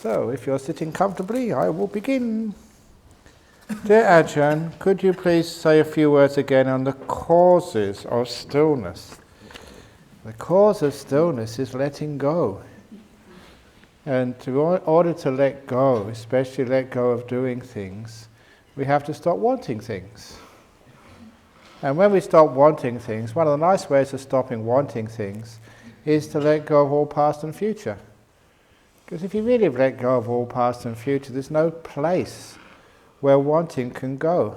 So, if you're sitting comfortably, I will begin. Dear Ajahn, could you please say a few words again on the causes of stillness? The cause of stillness is letting go. And in order to let go, especially let go of doing things, we have to stop wanting things. And when we stop wanting things, one of the nice ways of stopping wanting things is to let go of all past and future. Because if you really let go of all past and future, there's no place where wanting can go.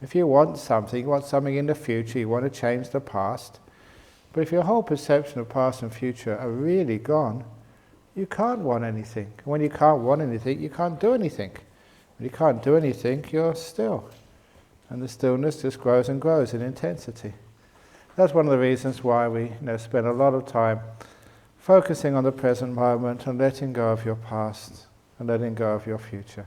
If you want something in the future, you want to change the past, but if your whole perception of past and future are really gone, you can't want anything. When you can't want anything, you can't do anything. When you can't do anything, you're still. And the stillness just grows and grows in intensity. That's one of the reasons why we spend a lot of time focusing on the present moment and letting go of your past and letting go of your future.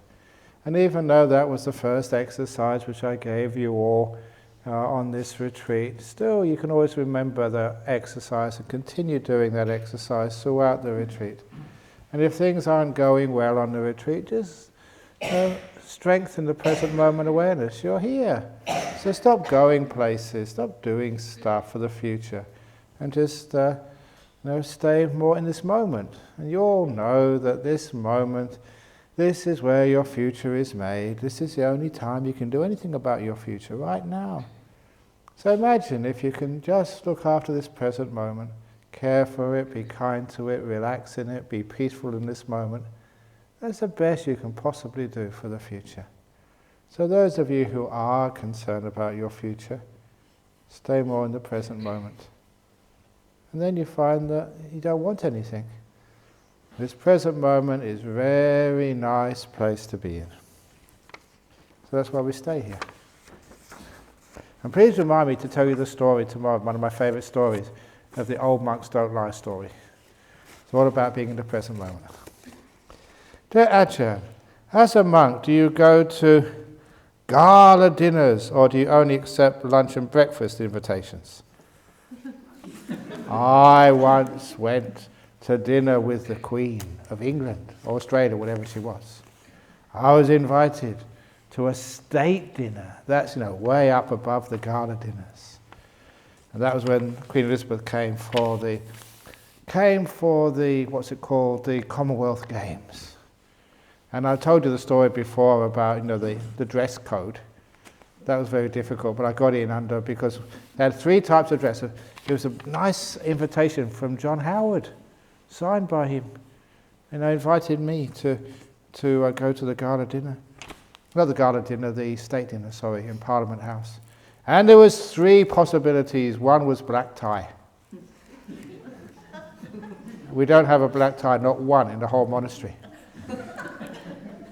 And even though that was the first exercise which I gave you all on this retreat, still you can always remember the exercise and continue doing that exercise throughout the retreat. And if things aren't going well on the retreat, just strengthen the present moment awareness. You're here. So stop going places, stop doing stuff for the future, and just stay more in this moment. And you all know that this moment, this is where your future is made. This is the only time you can do anything about your future, right now. So imagine if you can just look after this present moment, care for it, be kind to it, relax in it, be peaceful in this moment. That's the best you can possibly do for the future. So those of you who are concerned about your future, stay more in the present moment. And then you find that you don't want anything. This present moment is a very nice place to be in. So that's why we stay here. And please remind me to tell you the story tomorrow, one of my favourite stories, of the old monks don't lie story. It's all about being in the present moment. Dear Ajahn, as a monk, do you go to gala dinners or do you only accept lunch and breakfast invitations? I once went to dinner with the Queen of England, or Australia, whatever she was. I was invited to a state dinner. That's, way up above the gala dinners. And that was when Queen Elizabeth came for the the Commonwealth Games. And I told you the story before about, the dress code. That was very difficult, but I got in under because they had 3 types of dress. It was a nice invitation from John Howard, signed by him, and they invited me to go to the gala dinner. Not the gala dinner, the state dinner, in Parliament House. And there was 3 possibilities. One was black tie. We don't have a black tie, not one in the whole monastery.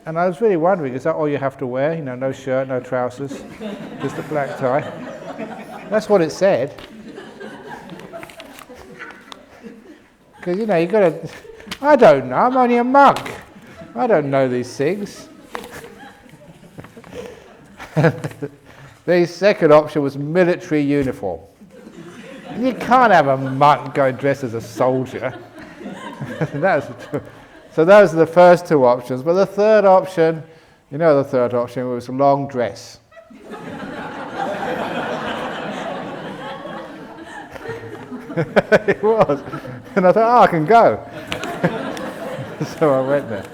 And I was really wondering, is that all you have to wear? No shirt, no trousers, just a black tie. That's what it said. Because, you got to... I don't know, I'm only a monk. I don't know these things. The second option was military uniform. You can't have a monk going dressed as a soldier. So those are the first 2 options. But the third option, was long dress. It was. And I thought, I can go. So I went there.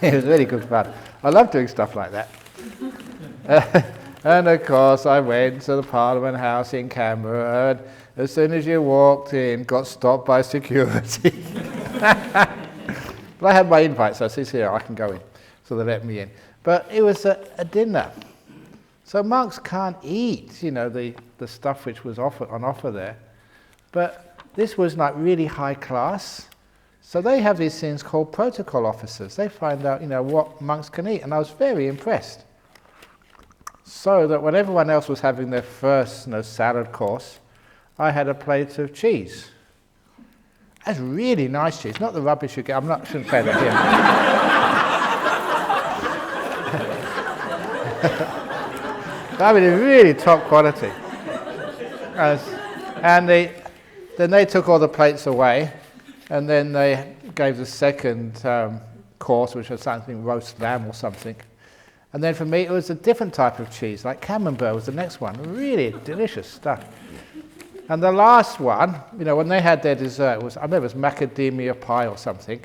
It was really good fun. I love doing stuff like that. And of course I went to the Parliament House in Canberra, and as soon as you walked in, got stopped by security. But I had my invite, so I said, here, I can go in. So they let me in. But it was a dinner. So monks can't eat, the stuff which was on offer there. But this was really high class. So they have these things called protocol officers. They find out, what monks can eat. And I was very impressed. So that when everyone else was having their first salad course, I had a plate of cheese. That's really nice cheese, not the rubbish you get. Shouldn't say that here. It's really top quality. Then they took all the plates away, and then they gave the second course, which was something roast lamb or something. And then for me, it was a different type of cheese, like camembert was the next one. Really delicious stuff. And the last one, when they had their dessert, I remember it was macadamia pie or something.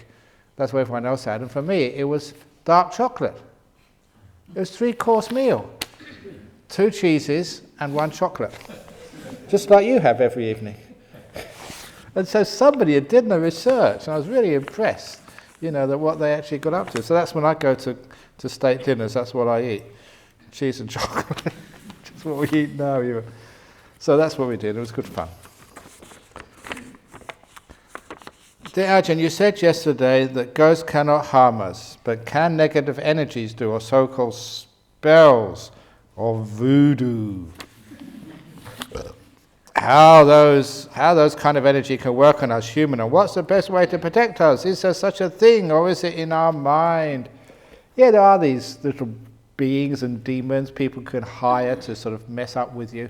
That's what everyone else had. And for me, it was dark chocolate. It was 3-course meal. 2 cheeses and 1 chocolate. Just like you have every evening. And so somebody had done the research, and I was really impressed, that what they actually got up to. So that's when I go to state dinners, that's what I eat. Cheese and chocolate. That's what we eat now. So that's what we did. It was good fun. Dear Ajahn, you said yesterday that ghosts cannot harm us, but can negative energies do, or so-called spells, or voodoo? How those kind of energy can work on us human, and what's the best way to protect us? Is there such a thing, or is it in our mind? Yeah, there are these little beings and demons people can hire to sort of mess up with you,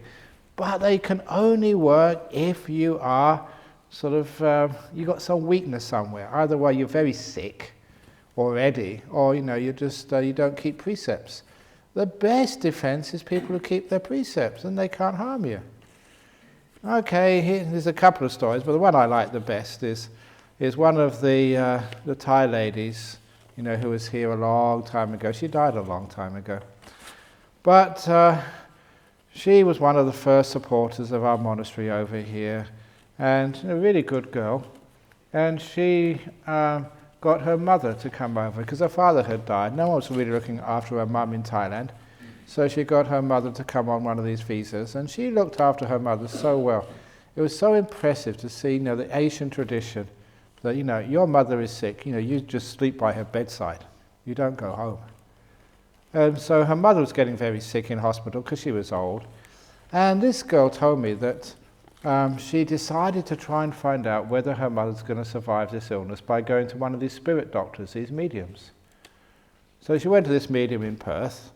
but they can only work if you are sort of, you've got some weakness somewhere. Either way, you're very sick already, or you just you don't keep precepts. The best defense is people who keep their precepts, and they can't harm you. Okay, there's a couple of stories, but the one I like the best is one of the Thai ladies, who was here a long time ago. She died a long time ago, but she was one of the first supporters of our monastery over here, and a really good girl. And she got her mother to come over because her father had died. No one was really looking after her mum in Thailand. So she got her mother to come on one of these visas, and she looked after her mother so well. It was so impressive to see, the Asian tradition that, your mother is sick, you just sleep by her bedside. You don't go home. And so her mother was getting very sick in hospital because she was old. And this girl told me that she decided to try and find out whether her mother's going to survive this illness by going to one of these spirit doctors, these mediums. So she went to this medium in Perth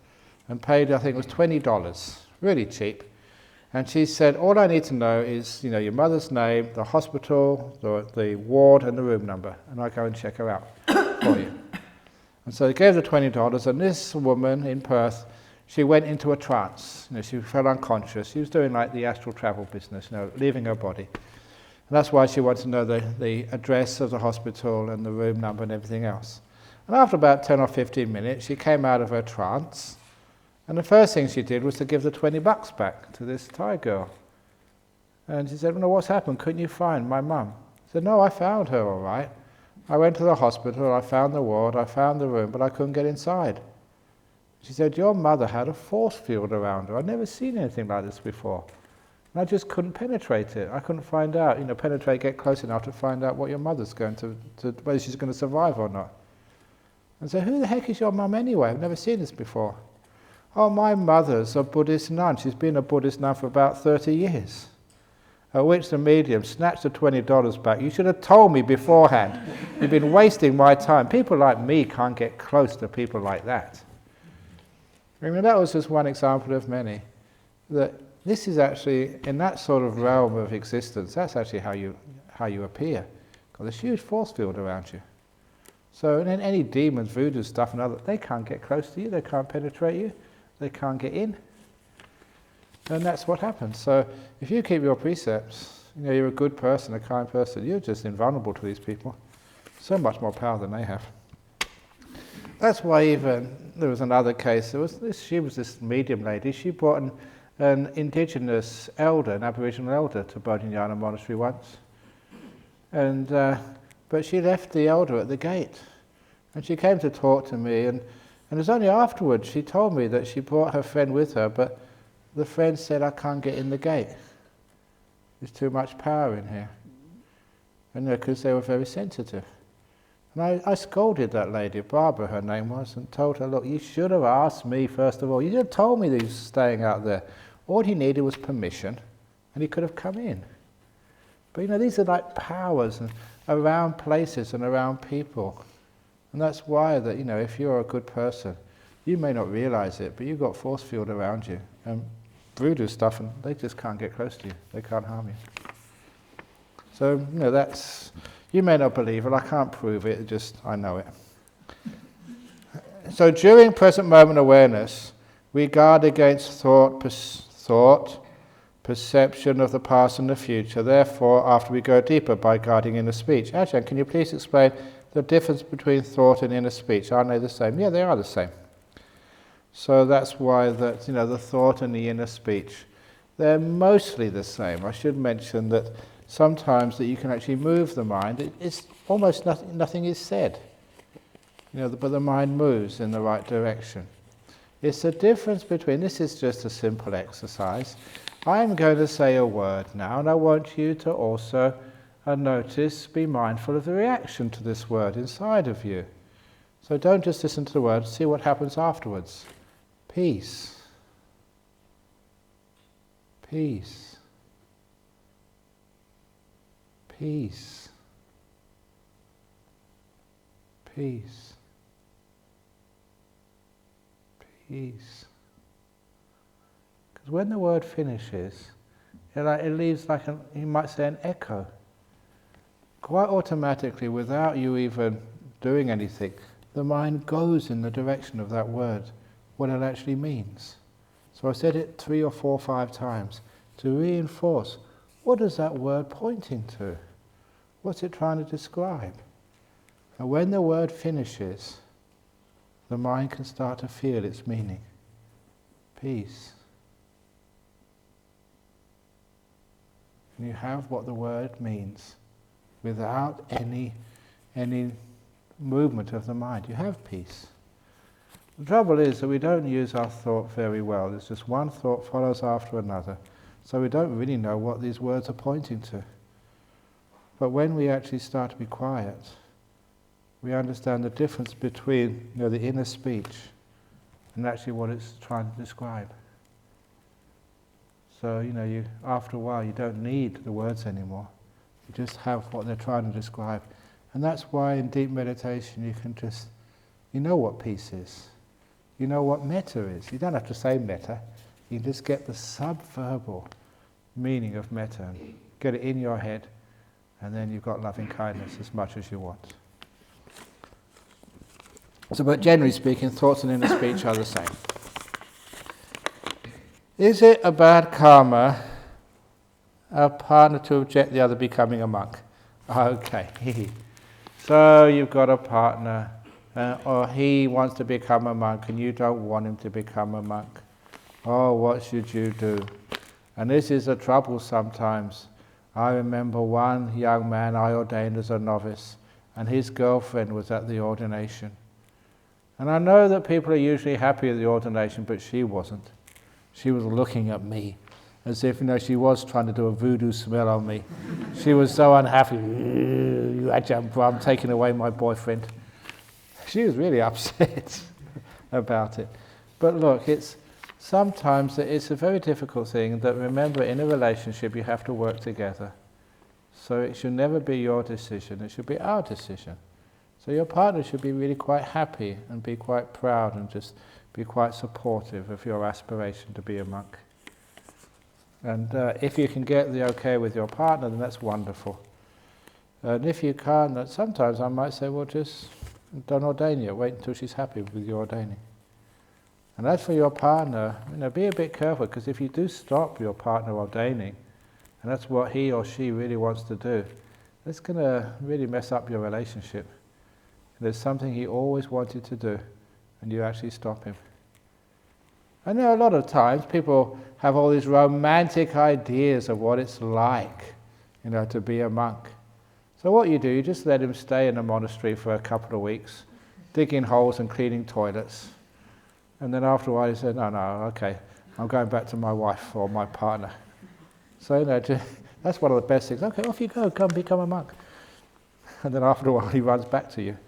and paid, I think it was $20, really cheap. And she said, all I need to know is, your mother's name, the hospital, the ward, and the room number, and I'll go and check her out for you. And so they gave her $20, and this woman in Perth, she went into a trance. She fell unconscious. She was doing like the astral travel business, leaving her body. And that's why she wanted to know the address of the hospital and the room number and everything else. And after about 10 or 15 minutes, she came out of her trance. And the first thing she did was to give the $20 back to this Thai girl. And she said, what's happened? Couldn't you find my mum? I said, no, I found her all right. I went to the hospital, I found the ward, I found the room, but I couldn't get inside. She said, your mother had a force field around her. I'd never seen anything like this before. And I just couldn't penetrate it. I couldn't find out, get close enough to find out what your mother's going to whether she's going to survive or not. And so, who the heck is your mum anyway? I've never seen this before. Oh, my mother's a Buddhist nun. She's been a Buddhist nun for about 30 years. At which the medium snatched the $20 back. You should have told me beforehand. You've been wasting my time. People like me can't get close to people like that. That was just one example of many. That this is actually, in that sort of realm of existence, that's actually how you appear. Got this huge force field around you. So, and then any demons, voodoo stuff and other, they can't get close to you, they can't penetrate you. They can't get in. And that's what happens. So if you keep your precepts, you're a good person, a kind person, you're just invulnerable to these people. So much more power than they have. That's why even, there was another case, she was this medium lady, she brought an indigenous elder, an Aboriginal elder to Bodhinyana Monastery once. And but she left the elder at the gate. And she came to talk to me, and it was only afterwards she told me that she brought her friend with her, but the friend said, I can't get in the gate. There's too much power in here. And because they were very sensitive. And I scolded that lady, Barbara her name was, and told her, look, you should have asked me first of all. You should have told me that he was staying out there. All he needed was permission, and he could have come in. But these are like powers and around places and around people. And that's why that, if you're a good person, you may not realize it, but you've got force field around you. And voodoo stuff, and they just can't get close to you. They can't harm you. So, that's, You may not believe it, I can't prove it, just I know it. So during present moment awareness, we guard against thought, perception of the past and the future. Therefore, after we go deeper by guarding inner speech. Ajahn, can you please explain the difference between thought and inner speech? Aren't they the same? Yeah, they are the same. So that's why that, the thought and the inner speech, they're mostly the same. I should mention that sometimes that you can actually move the mind. It's almost nothing is said, but the mind moves in the right direction. It's the difference between, this is just a simple exercise. I'm going to say a word now, and I want you to also notice, be mindful of the reaction to this word inside of you. So don't just listen to the word, see what happens afterwards. Peace. Peace. Peace. Peace. Peace. Because when the word finishes, it leaves like you might say an echo. Quite automatically, without you even doing anything, the mind goes in the direction of that word, what it actually means. So I said it 3 or 4 or 5 times to reinforce, what is that word pointing to? What's it trying to describe? And when the word finishes, the mind can start to feel its meaning. Peace. And you have what the word means without any movement of the mind. You have peace. The trouble is that we don't use our thought very well. It's just one thought follows after another. So we don't really know what these words are pointing to. But when we actually start to be quiet, we understand the difference between the inner speech and actually what it's trying to describe. So, after a while you don't need the words anymore. You just have what they're trying to describe. And that's why in deep meditation you can just, what peace is. You know what metta is. You don't have to say metta. You can just get the subverbal meaning of metta and get it in your head, and then you've got loving kindness as much as you want. So, but generally speaking, thoughts and inner speech are the same. Is it a bad karma, a partner to object the other becoming a monk? Okay. So you've got a partner, or he wants to become a monk and you don't want him to become a monk. Oh, what should you do? And this is a trouble sometimes. I remember one young man I ordained as a novice, and his girlfriend was at the ordination. And I know that people are usually happy at the ordination, but she wasn't. She was looking at me as if, she was trying to do a voodoo spell on me. She was so unhappy. You Ajahn Brahm taking away my boyfriend. She was really upset about it. But look, sometimes it's a very difficult thing that, remember, in a relationship you have to work together. So it should never be your decision, it should be our decision. So your partner should be really quite happy and be quite proud and just be quite supportive of your aspiration to be a monk. And if you can get the okay with your partner, then that's wonderful. And if you can't, then sometimes I might say, well, just don't ordain yet, wait until she's happy with your ordaining. And as for your partner, be a bit careful, because if you do stop your partner ordaining, and that's what he or she really wants to do, it's going to really mess up your relationship. There's something he always wanted to do, and you actually stop him. I know a lot of times people have all these romantic ideas of what it's like, to be a monk. So what you do, you just let him stay in a monastery for a couple of weeks, digging holes and cleaning toilets. And then after a while he said, no, okay, I'm going back to my wife or my partner. So that's one of the best things. Okay, off you go, come become a monk. And then after a while he runs back to you.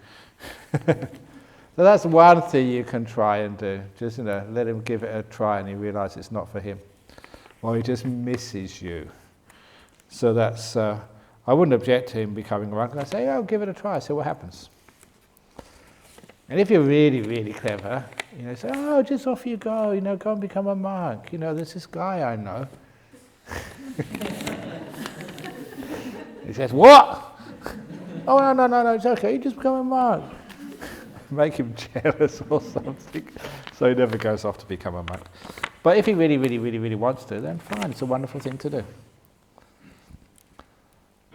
So that's one thing you can try and do. Just let him give it a try and he realises it's not for him. Or he just misses you. So that's, I wouldn't object to him becoming a monk. I'd say, give it a try, see what happens. And if you're really, really clever, say, just off you go, go and become a monk. There's this guy I know. He says, what? Oh, no, it's okay, you just become a monk. Make him jealous or something. So he never goes off to become a monk. But if he really wants to, then fine, it's a wonderful thing to do.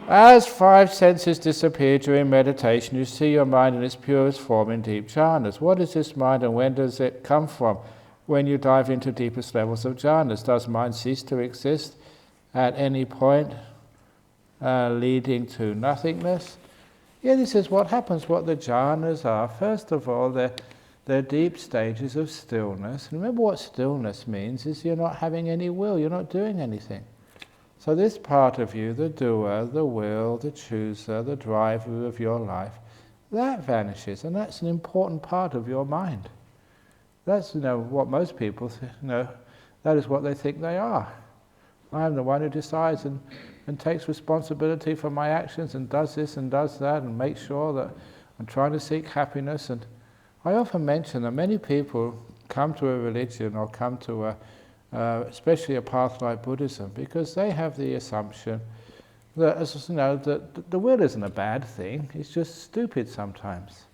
As 5 senses disappear during meditation, you see your mind in its purest form in deep jhanas. What is this mind and when does it come from? When you dive into deepest levels of jhanas, does mind cease to exist at any point leading to nothingness? Yeah, this is what happens, what the jhanas are. First of all, they're deep stages of stillness. And remember what stillness means is you're not having any will, you're not doing anything. So this part of you, the doer, the will, the chooser, the driver of your life, that vanishes, and that's an important part of your mind. That's what most people that is what they think they are. I'm the one who decides and takes responsibility for my actions and does this and does that and makes sure that I'm trying to seek happiness. And I often mention that many people come to a religion or come to especially a path like Buddhism, because they have the assumption that, that the will isn't a bad thing, it's just stupid sometimes.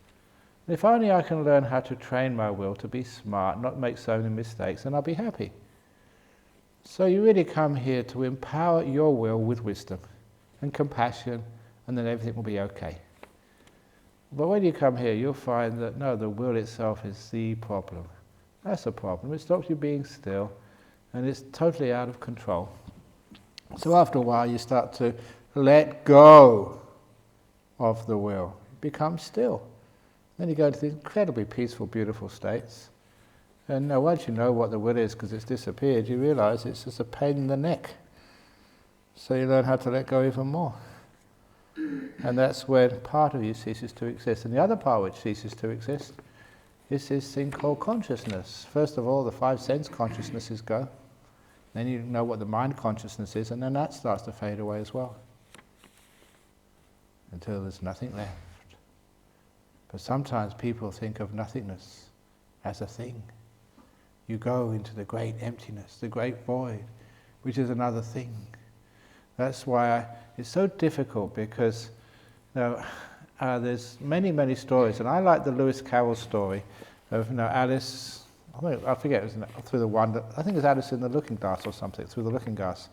If only I can learn how to train my will to be smart, not make so many mistakes, then I'll be happy. So you really come here to empower your will with wisdom and compassion, and then everything will be okay. But when you come here, you'll find that no, the will itself is the problem. That's the problem. It stops you being still, and it's totally out of control. So after a while you start to let go of the will. It becomes still. Then you go into these incredibly peaceful, beautiful states. And now once you know what the will is because it's disappeared, you realise it's just a pain in the neck. So you learn how to let go even more. And that's when part of you ceases to exist. And the other part which ceases to exist is this thing called consciousness. First of all, the 5 sense consciousnesses go. Then you know what the mind consciousness is, and then that starts to fade away as well. Until there's nothing left. But sometimes people think of nothingness as a thing. You go into the great emptiness, the great void, which is another thing. That's why it's so difficult, because there's many stories, and I like the Lewis Carroll story of Alice. I forget, it was through the wonder. I think it was Alice in the Looking Glass or something, through the Looking Glass.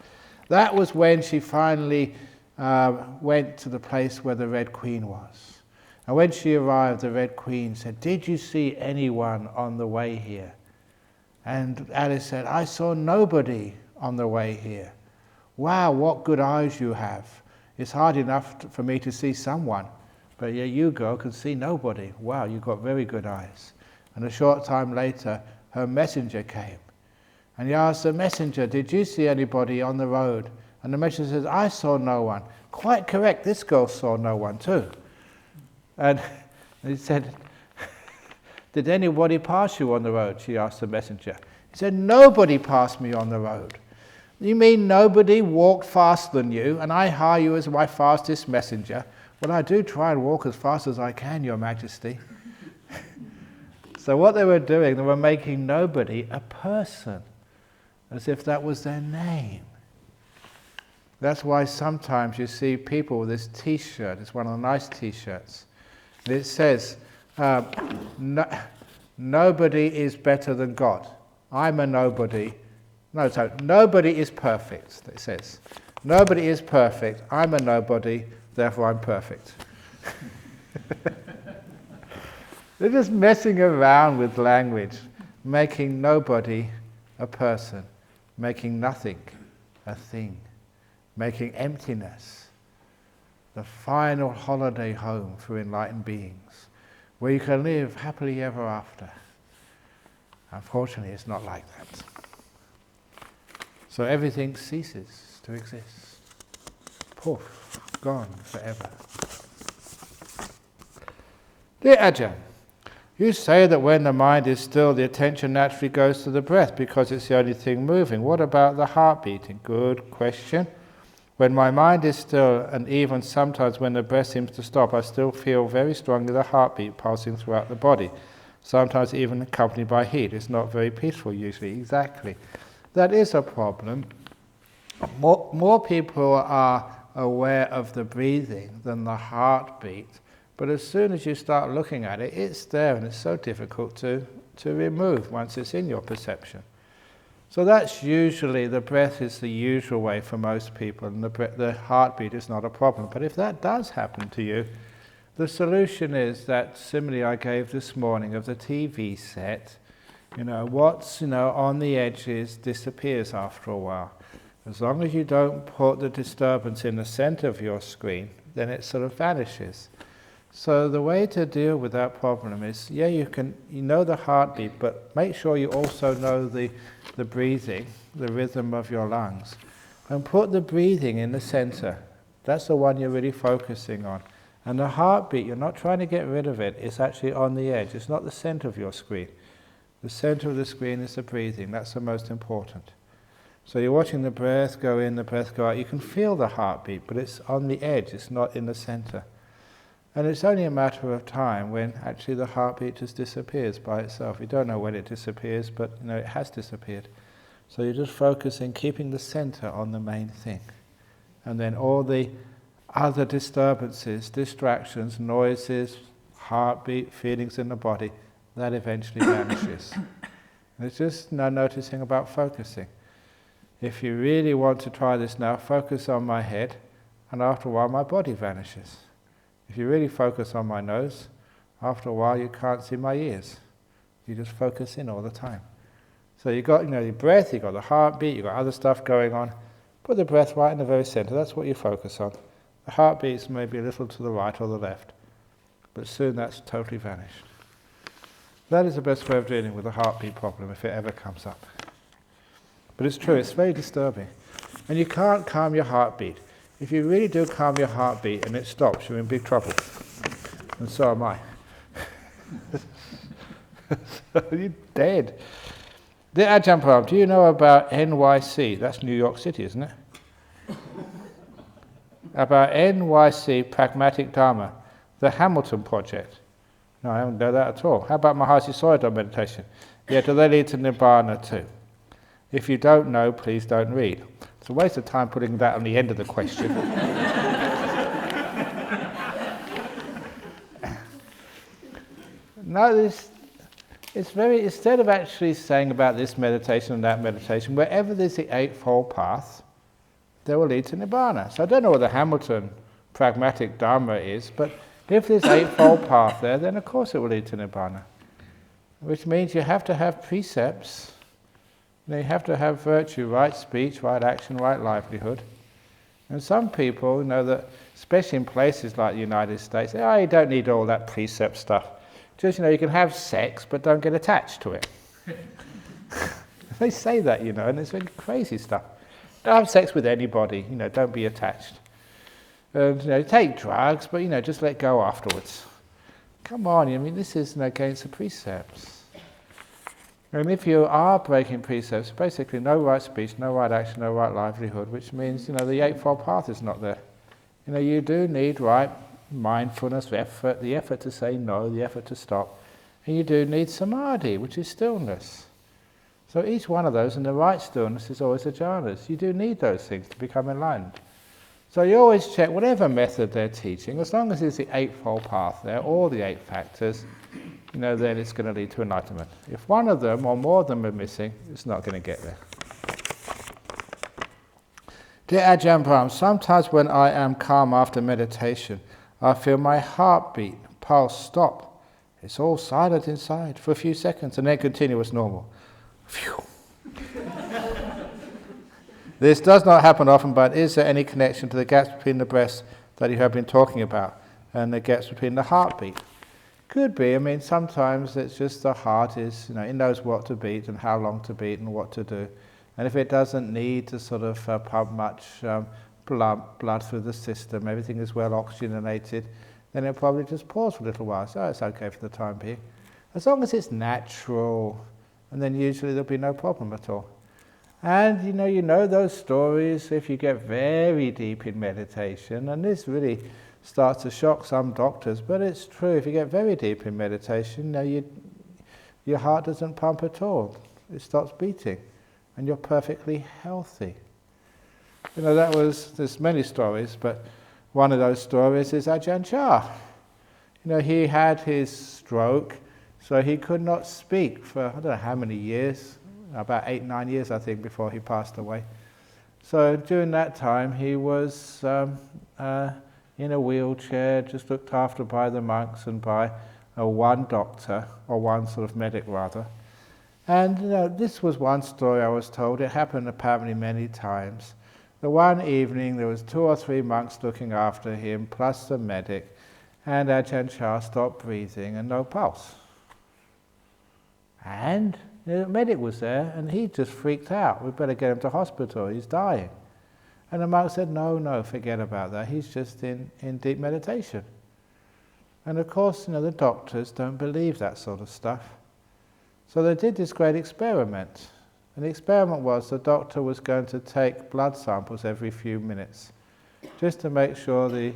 That was when she finally went to the place where the Red Queen was. And when she arrived, the Red Queen said, "Did you see anyone on the way here?" And Alice said, "I saw nobody on the way here." "Wow, what good eyes you have. It's hard enough for me to see someone, but yeah, you girl can see nobody. Wow, you've got very good eyes." And a short time later, her messenger came. And he asked the messenger, "Did you see anybody on the road?" And the messenger says, "I saw no one." "Quite correct, this girl saw no one too." And he said, "Did anybody pass you on the road?" She asked the messenger. He said, "Nobody passed me on the road." "You mean nobody walked faster than you, and I hire you as my fastest messenger?" "Well, I do try and walk as fast as I can, Your Majesty." So what they were doing, they were making nobody a person, as if that was their name. That's why sometimes you see people with this t-shirt, it's one of the nice t-shirts, and it says, "Nobody is better than God. I'm a nobody." No, so nobody is perfect, it says. "Nobody is perfect. I'm a nobody, therefore I'm perfect." They're just messing around with language, making nobody a person, making nothing a thing, making emptiness the final holiday home for enlightened beings, where you can live happily ever after. Unfortunately, it's not like that. So everything ceases to exist. Poof, gone forever. Dear Ajahn, you say that when the mind is still, the attention naturally goes to the breath because it's the only thing moving. What about the heart beating? Good question. When my mind is still, and even sometimes when the breath seems to stop, I still feel very strongly the heartbeat pulsing throughout the body, sometimes even accompanied by heat. It's not very peaceful usually. Exactly. That is a problem. More people are aware of the breathing than the heartbeat. But as soon as you start looking at it, it's there, and it's so difficult to remove once it's in your perception. So that's usually, the breath is the usual way for most people, and the heartbeat is not a problem. But if that does happen to you, the solution is that simile I gave this morning of the TV set. What's on the edges disappears after a while. As long as you don't put the disturbance in the center of your screen, then it sort of vanishes. So the way to deal with that problem is, you know the heartbeat, but make sure you also know the breathing, the rhythm of your lungs. And put the breathing in the center. That's the one you're really focusing on. And the heartbeat, you're not trying to get rid of it, it's actually on the edge. It's not the center of your screen. The center of the screen is the breathing. That's the most important. So you're watching the breath go in, the breath go out. You can feel the heartbeat, but it's on the edge. It's not in the center. And it's only a matter of time when actually the heartbeat just disappears by itself. You don't know when it disappears, but it has disappeared. So you're just focusing, keeping the center on the main thing. And then all the other disturbances, distractions, noises, heartbeat, feelings in the body, that eventually vanishes. And it's just noticing about focusing. If you really want to try this now, focus on my head, and after a while my body vanishes. If you really focus on my nose, after a while you can't see my ears. You just focus in all the time. So you've got your breath, you've got the heartbeat, you've got other stuff going on. Put the breath right in the very center, that's what you focus on. The heartbeat's maybe a little to the right or the left, but soon that's totally vanished. That is the best way of dealing with a heartbeat problem if it ever comes up. But it's true, it's very disturbing. And you can't calm your heartbeat. If you really do calm your heartbeat and it stops, you're in big trouble. And so am I. So you're dead. The Ajahn, do you know about NYC? That's New York City, isn't it? About NYC Pragmatic Dharma, the Hamilton Project. No, I don't know that at all. How about Mahasi Sayadaw meditation? Yeah, do they lead to Nibbana too? If you don't know, please don't read. It's a waste of time putting that on the end of the question. No, it's very, instead of actually saying about this meditation and that meditation, wherever there's the Eightfold Path, they will lead to Nibbana. So I don't know what the Hamilton Pragmatic Dharma is, but if there's Eightfold Path there, then of course it will lead to Nibbana. Which means you have to have precepts. You have to have virtue, right speech, right action, right livelihood. And some people know that, especially in places like the United States, say, you don't need all that precept stuff. Just, you can have sex, but don't get attached to it. They say that, and it's really crazy stuff. Don't have sex with anybody, don't be attached. And, take drugs, but, just let go afterwards. Come on, this is against the precepts. And if you are breaking precepts, basically no right speech, no right action, no right livelihood, which means, the Eightfold Path is not there. You do need right mindfulness, effort, the effort to say no, the effort to stop. And you do need samadhi, which is stillness. So each one of those, and the right stillness is always the jhanas. You do need those things to become enlightened. So you always check whatever method they're teaching, as long as there's the Eightfold Path there, all the 8 factors, then it's going to lead to enlightenment. If one of them or more of them are missing, it's not going to get there. Dear Ajahn, sometimes when I am calm after meditation, I feel my heartbeat, pulse stop. It's all silent inside for a few seconds and then continue as normal. Phew. This does not happen often, but is there any connection to the gaps between the breaths that you have been talking about and the gaps between the heartbeat? Could be. Sometimes it's just the heart is, it knows what to beat and how long to beat and what to do. And if it doesn't need to sort of pump much blood through the system, everything is well oxygenated, then it'll probably just pause for a little while. So it's okay for the time being. As long as it's natural, and then usually there'll be no problem at all. And you know those stories, if you get very deep in meditation, and this really starts to shock some doctors, but it's true, if you get very deep in meditation, your heart doesn't pump at all. It stops beating, and you're perfectly healthy. there's many stories, but one of those stories is Ajahn Chah. He had his stroke, so he could not speak for, I don't know how many years, about 8-9 years, I think, before he passed away. So during that time, he was in a wheelchair, just looked after by the monks and by one doctor, or one sort of medic rather. And this was one story I was told. It happened apparently many times. The one evening there was 2 or 3 monks looking after him, plus the medic, and Ajahn Chah stopped breathing and no pulse. And the medic was there, and he just freaked out. We better get him to hospital, he's dying. And the monk said, no, forget about that, he's just in deep meditation. And of course, the doctors don't believe that sort of stuff. So they did this great experiment. And the experiment was the doctor was going to take blood samples every few minutes, just to make sure the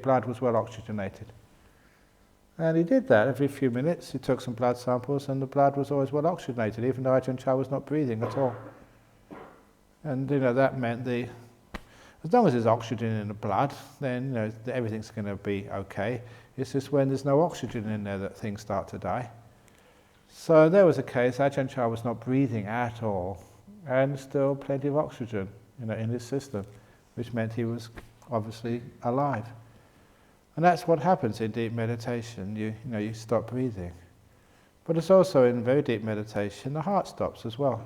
blood was well oxygenated. And he did that every few minutes. He took some blood samples, and the blood was always well oxygenated, even though Ajahn Chah was not breathing at all. And that meant as long as there's oxygen in the blood, then everything's going to be okay. It's just when there's no oxygen in there that things start to die. So there was a case, Ajahn Chah was not breathing at all, and still plenty of oxygen in his system, which meant he was obviously alive. And that's what happens in deep meditation. You stop breathing. But it's also in very deep meditation, the heart stops as well.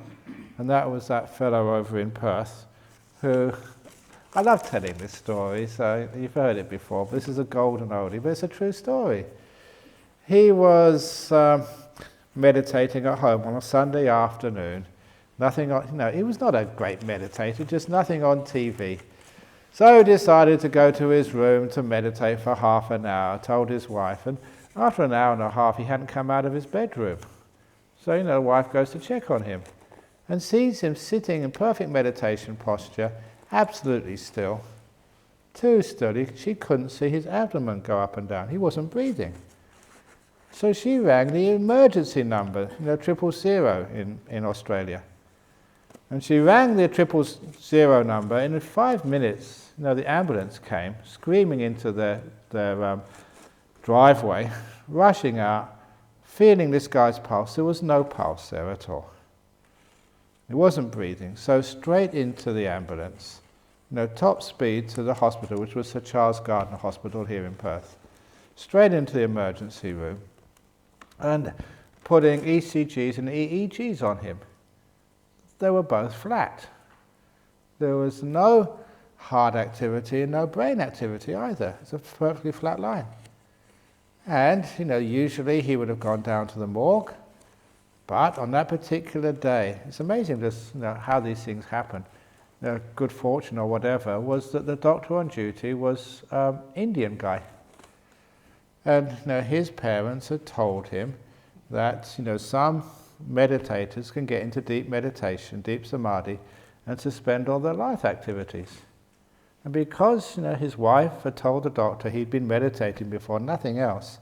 And that was that fellow over in Perth who, I love telling this story, so you've heard it before, but this is a golden oldie, but it's a true story. He was meditating at home on a Sunday afternoon. Nothing on, he was not a great meditator, just nothing on TV. So he decided to go to his room to meditate for half an hour, told his wife, and after an hour and a half he hadn't come out of his bedroom. So the wife goes to check on him and sees him sitting in perfect meditation posture, absolutely still, too still. She couldn't see his abdomen go up and down. He wasn't breathing. So she rang the emergency number, 000 in Australia. And she rang the 000 number, and in 5 minutes, the ambulance came, screaming into their driveway, rushing out, feeling this guy's pulse. There was no pulse there at all. He wasn't breathing. So straight into the ambulance, top speed to the hospital, which was Sir Charles Gardner Hospital here in Perth. Straight into the emergency room, and putting ECGs and EEGs on him. They were both flat. There was no heart activity and no brain activity either. It's a perfectly flat line. And, usually he would have gone down to the morgue, but on that particular day, it's amazing just, how these things happen. Good fortune or whatever was that the doctor on duty was Indian guy. And his parents had told him that some meditators can get into deep meditation, deep samadhi, and suspend all their life activities. And because his wife had told the doctor he'd been meditating before, nothing else,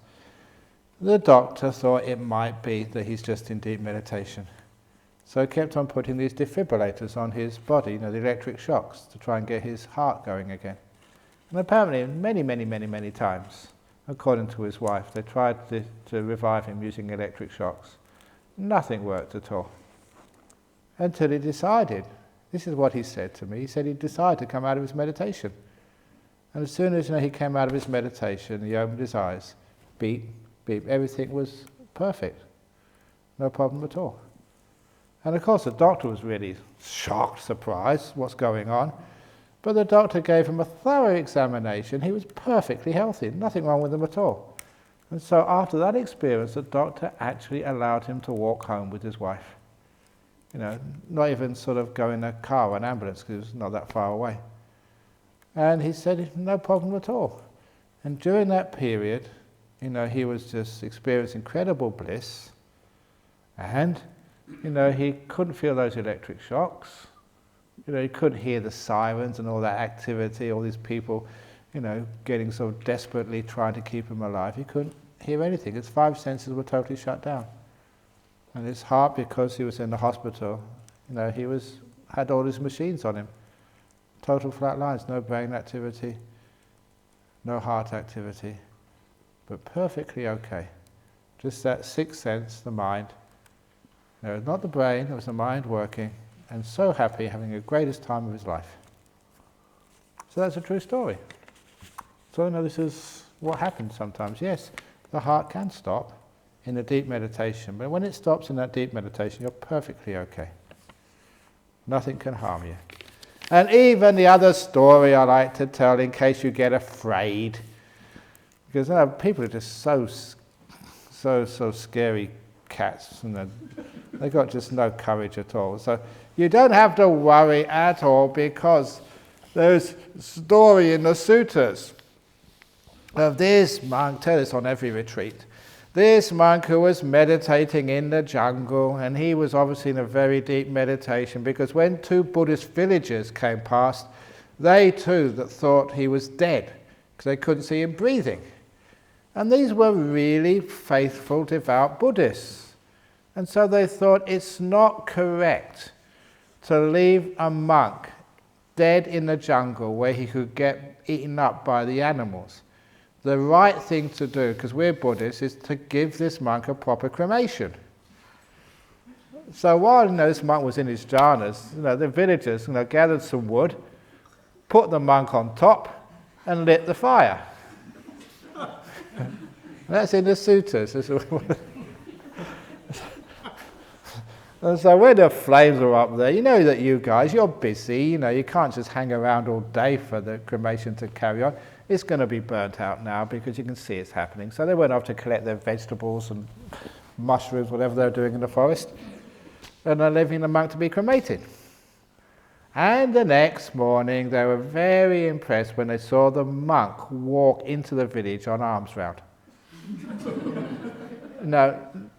the doctor thought it might be that he's just in deep meditation. So he kept on putting these defibrillators on his body, the electric shocks, to try and get his heart going again. And apparently many times, according to his wife, they tried to revive him using electric shocks. Nothing worked at all. Until he decided, this is what he said to me, he said he decided to come out of his meditation. And as soon as he came out of his meditation, he opened his eyes, beep, beep, everything was perfect. No problem at all. And of course the doctor was really shocked, surprised, what's going on. But the doctor gave him a thorough examination. He was perfectly healthy, nothing wrong with him at all. And so after that experience, the doctor actually allowed him to walk home with his wife. Not even sort of go in a car or an ambulance, because it was not that far away. And he said, no problem at all. And during that period, he was just experiencing incredible bliss. And, he couldn't feel those electric shocks. He couldn't hear the sirens and all that activity, all these people, getting so desperately trying to keep him alive. He couldn't hear anything. His 5 senses were totally shut down. And his heart, because he was in the hospital, he had all his machines on him. Total flat lines, no brain activity, no heart activity, but perfectly okay. Just that sixth sense, the mind. No, not the brain, it was the mind working, and so happy, having the greatest time of his life. So that's a true story. So this is what happens sometimes. Yes, the heart can stop in a deep meditation, but when it stops in that deep meditation, you're perfectly okay. Nothing can harm you. And even the other story I like to tell in case you get afraid, because people are just so scary cats, and they've got just no courage at all. So you don't have to worry at all, because there's a story in the suttas of this monk, tell this on every retreat, this monk who was meditating in the jungle, and he was obviously in a very deep meditation, because when two Buddhist villagers came past, they too thought he was dead, because they couldn't see him breathing. And these were really faithful, devout Buddhists. And so they thought it's not correct to leave a monk dead in the jungle where he could get eaten up by the animals. The right thing to do, because we're Buddhists, is to give this monk a proper cremation. So while this monk was in his jhanas, the villagers gathered some wood, put the monk on top, and lit the fire. That's in the suttas. And so when the flames are up there, that you guys, you're busy, you can't just hang around all day for the cremation to carry on. It's going to be burnt out now because you can see it's happening. So they went off to collect their vegetables and mushrooms, whatever they were doing in the forest, and they're leaving the monk to be cremated. And the next morning they were very impressed when they saw the monk walk into the village on arms round.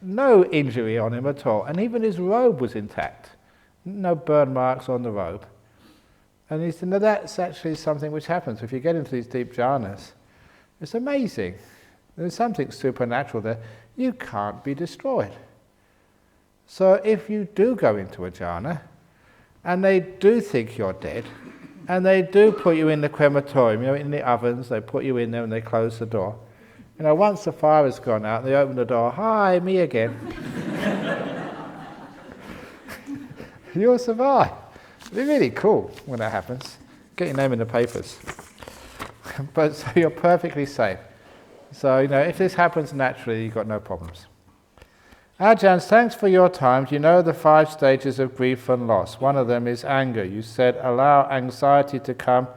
No injury on him at all, and even his robe was intact. No burn marks on the robe. And he said, no, that's actually something which happens if you get into these deep jhanas. It's amazing. There's something supernatural there. You can't be destroyed. So if you do go into a jhana, and they do think you're dead, and they do put you in the crematorium, in the ovens, they put you in there and they close the door. Once the fire has gone out, they open the door, hi, me again. You'll survive. It'd be really cool when that happens. Get your name in the papers. But so you're perfectly safe. So, if this happens naturally, you've got no problems. Ajahn, thanks for your time. You know the 5 stages of grief and loss. One of them is anger. You said allow anxiety to come,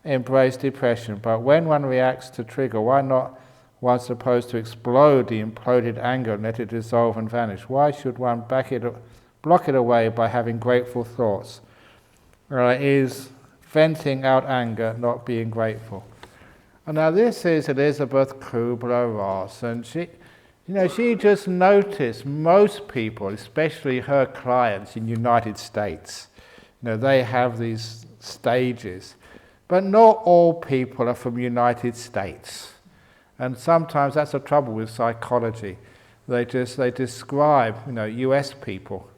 embrace depression. But when one reacts to trigger, why not one supposed to explode the imploded anger and let it dissolve and vanish? Why should one block it away by having grateful thoughts? Is venting out anger not being grateful? And now this is Elizabeth Kubler-Ross, and she just noticed most people, especially her clients in the United States, they have these stages, but not all people are from the United States. And sometimes that's the trouble with psychology. They describe, US people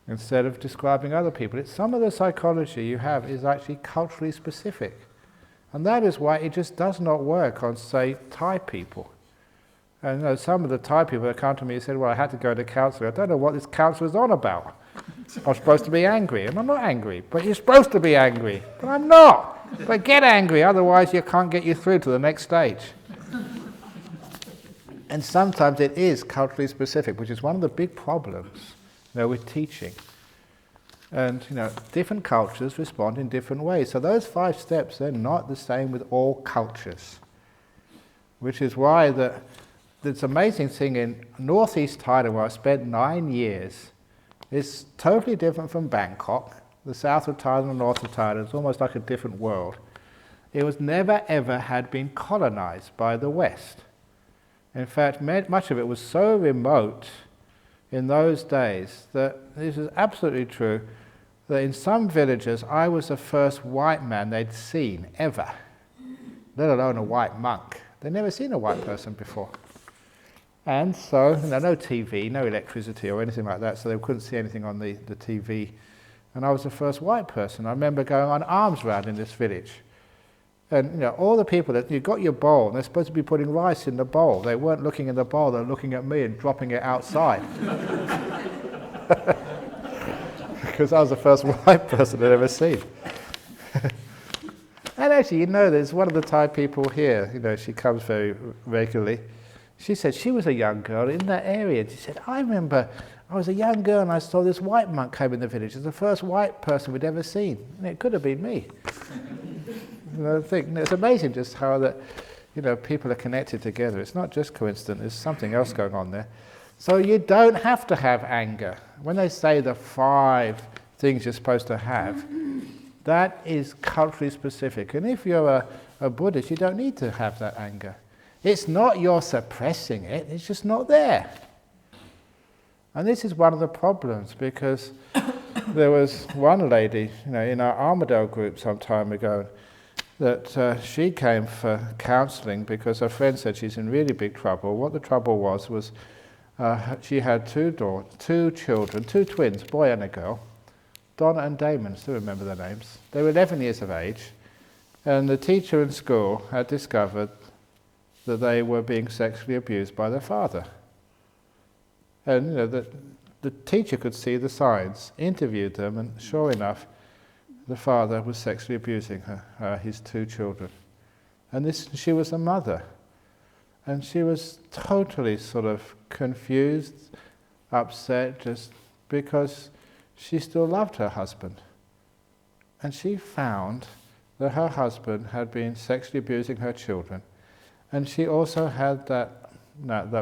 instead of describing other people. Some of the psychology you have is actually culturally specific. And that is why it just does not work on, say, Thai people. And some of the Thai people that come to me and said, well, I had to go to counselling. I don't know what this counselor's on about. I'm supposed to be angry. And I'm not angry. But you're supposed to be angry. But I'm not. But get angry, otherwise you can't get you through to the next stage. And sometimes it is culturally specific, which is one of the big problems with teaching. And different cultures respond in different ways. So those 5 steps, they're not the same with all cultures. Which is why this amazing thing in northeast Thailand, where I spent 9 years, is totally different from Bangkok. The south of Thailand and north of Thailand is almost like a different world. It was never ever had been colonized by the West. In fact, much of it was so remote in those days that this is absolutely true, that in some villages I was the first white man they'd seen ever, let alone a white monk. They'd never seen a white person before. And so, no TV, no electricity or anything like that, so they couldn't see anything on the TV And I was the first white person. I remember going on alms round in this village. And all the people that, you got your bowl, and they're supposed to be putting rice in the bowl. They weren't looking in the bowl, they were looking at me and dropping it outside. Because I was the first white person I'd ever seen. And actually, there's one of the Thai people here, she comes very regularly. She said she was a young girl in that area. She said, I remember I was a young girl and I saw this white monk came in the village. It was the first white person we'd ever seen. And it could have been me. I think it's amazing just how that, people are connected together. It's not just coincidence, there's something else going on there. So you don't have to have anger. When they say the 5 things you're supposed to have, that is culturally specific. And if you're a Buddhist, you don't need to have that anger. It's not you're suppressing it, it's just not there. And this is one of the problems, because there was one lady, in our Armadale group some time ago, that she came for counselling because her friend said she's in really big trouble. What the trouble was she had 2 children, 2 twins, boy and a girl, Donna and Damon, still remember their names. They were 11 years of age, and the teacher in school had discovered that they were being sexually abused by their father. And the teacher could see the signs, interviewed them, and sure enough, the father was sexually abusing his 2 children. And she was a mother. And she was totally sort of confused, upset, just because she still loved her husband. And she found that her husband had been sexually abusing her children. And she also had that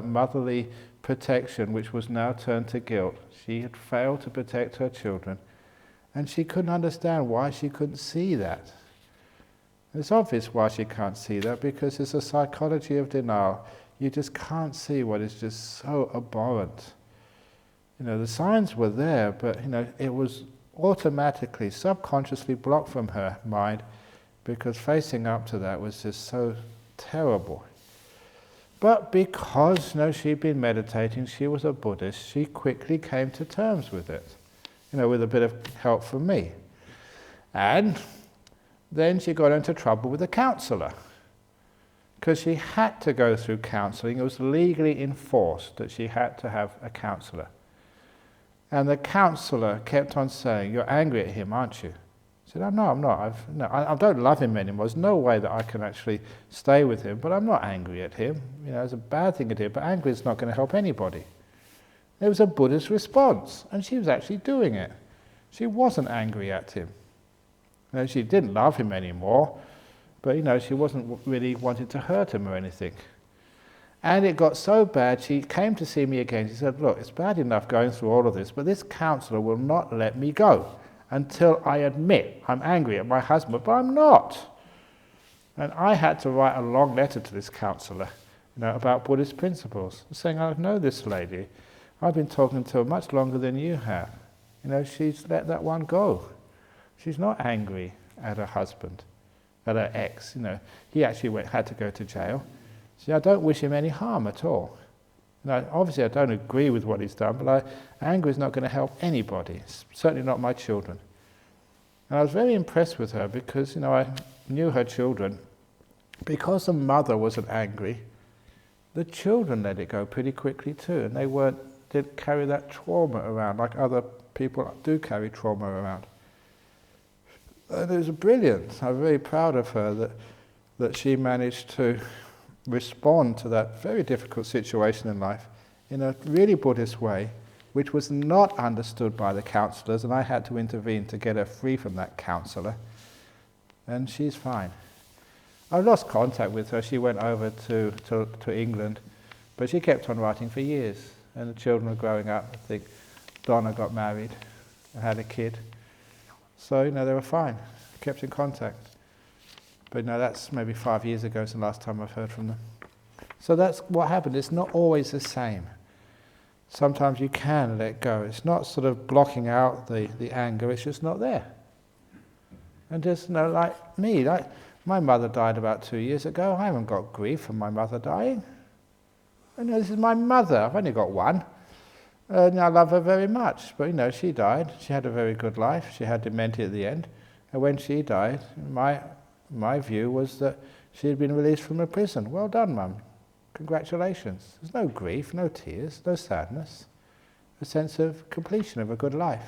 motherly protection, which was now turned to guilt. She had failed to protect her children. And she couldn't understand why she couldn't see that. It's obvious why she can't see that, because it's a psychology of denial. You just can't see what is just so abhorrent. The signs were there, but it was automatically, subconsciously blocked from her mind, because facing up to that was just so terrible. But because she'd been meditating, she was a Buddhist, she quickly came to terms with it, with a bit of help from me. And then she got into trouble with a counsellor, because she had to go through counselling. It was legally enforced that she had to have a counsellor. And the counsellor kept on saying, "You're angry at him, aren't you?" I said, "Oh, no, I'm not. I don't love him anymore. There's no way that I can actually stay with him, but I'm not angry at him. It's a bad thing to do, but anger is not going to help anybody." It was a Buddhist response, and she was actually doing it. She wasn't angry at him. She didn't love him anymore, but she wasn't really wanting to hurt him or anything. And it got so bad, she came to see me again. She said, "Look, it's bad enough going through all of this, but this counsellor will not let me go until I admit I'm angry at my husband, but I'm not." And I had to write a long letter to this counsellor, about Buddhist principles, saying, "I know this lady. I've been talking to her much longer than you have. She's let that one go. She's not angry at her husband, at her ex. He actually had to go to jail. See, I don't wish him any harm at all. Obviously I don't agree with what he's done, but anger is not going to help anybody, certainly not my children." And I was very impressed with her because, I knew her children. Because the mother wasn't angry, the children let it go pretty quickly too, and they didn't carry that trauma around like other people do carry trauma around. And it was brilliant. I'm very proud of her that she managed to respond to that very difficult situation in life in a really Buddhist way, which was not understood by the counsellors, and I had to intervene to get her free from that counsellor. And she's fine. I lost contact with her. She went over to England, but she kept on writing for years, and the children were growing up. I think Donna got married and had a kid. So, they were fine. Kept in contact. But that's maybe 5 years ago is the last time I've heard from them. So that's what happened. It's not always the same. Sometimes you can let go. It's not sort of blocking out the anger, it's just not there. And just, like me, my mother died about 2 years ago. I haven't got grief from my mother dying. This is my mother. I've only got one. And I love her very much. But she died. She had a very good life. She had dementia at the end. And when she died, my view was that she had been released from a prison. Well done, Mum. Congratulations. There's no grief, no tears, no sadness. A sense of completion of a good life.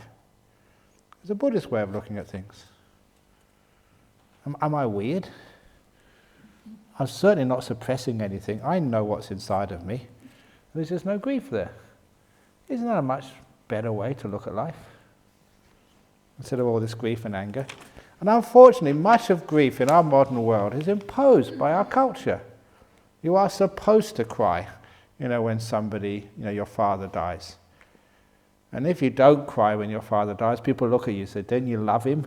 It's a Buddhist way of looking at things. Am I weird? I'm certainly not suppressing anything. I know what's inside of me. There's just no grief there. Isn't that a much better way to look at life? Instead of all this grief and anger. And unfortunately, much of grief in our modern world is imposed by our culture. You are supposed to cry, when somebody, your father dies. And if you don't cry when your father dies, people look at you and say, don't you love him?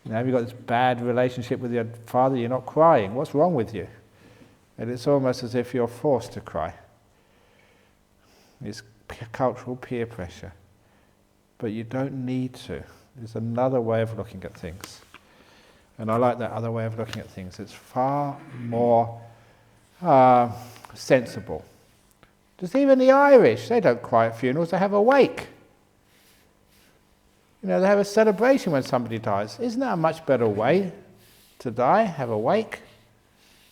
Have you got this bad relationship with your father? You're not crying. What's wrong with you? And it's almost as if you're forced to cry. It's cultural peer pressure. But you don't need to. There's another way of looking at things. And I like that other way of looking at things. It's far more sensible. Just even the Irish, they don't cry at funerals, they have a wake. They have a celebration when somebody dies. Isn't that a much better way to die? Have a wake?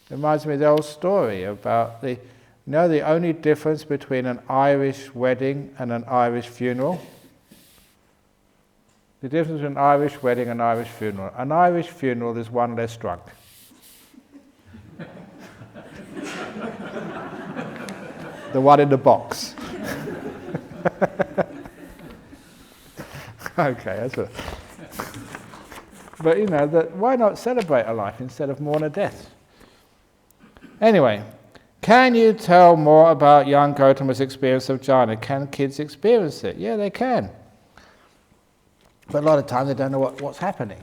It reminds me of the old story about the only difference between an Irish wedding and an Irish funeral? The difference between an Irish wedding and an Irish funeral. An Irish funeral is one less drunk. The one in the box. Okay, that's it. But why not celebrate a life instead of mourn a death? Anyway, can you tell more about young Gautama's experience of jhana? Can kids experience it? Yeah, they can. But a lot of times they don't know what's happening.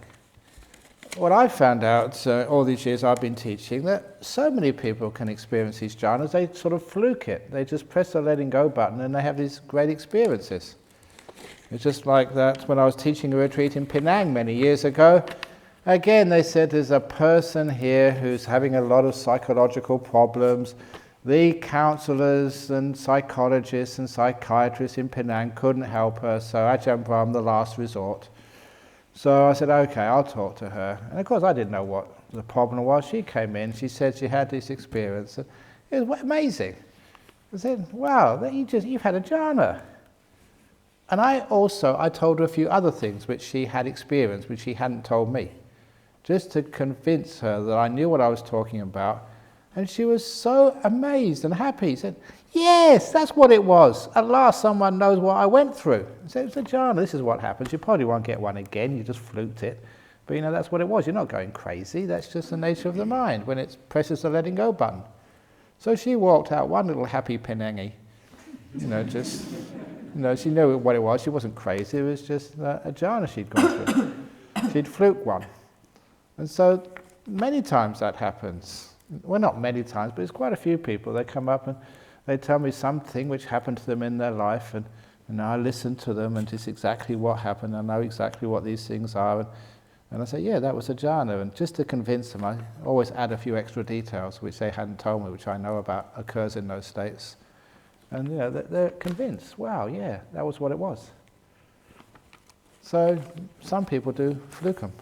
What I found out all these years I've been teaching, that so many people can experience these jhanas, they sort of fluke it. They just press the letting go button and they have these great experiences. It's just like that when I was teaching a retreat in Penang many years ago. Again, they said there's a person here who's having a lot of psychological problems. The counsellors and psychologists and psychiatrists in Penang couldn't help her, so Ajahn Brahm, the last resort. So I said, okay, I'll talk to her. And of course I didn't know what the problem was. She came in, she said she had this experience. It was amazing. I said, wow, you've had a jhana. And I told her a few other things which she had experienced, which she hadn't told me, just to convince her that I knew what I was talking about. And she was so amazed and happy. She said, yes, that's what it was. At last someone knows what I went through. I said, it's a jhana, this is what happens. You probably won't get one again, you just fluked it. But that's what it was. You're not going crazy. That's just the nature of the mind when it presses the letting go button. So she walked out, one little happy Penangi. She knew what it was. She wasn't crazy. It was just a jhana she'd gone through. She'd fluked one. And so many times that happens. Well, not many times, but it's quite a few people. They come up and they tell me something which happened to them in their life, and I listen to them, and it's exactly what happened. I know exactly what these things are. And I say, yeah, that was a jhana. And just to convince them, I always add a few extra details which they hadn't told me, which I know about occurs in those states. And they're convinced, wow, yeah, that was what it was. So some people do fluke them.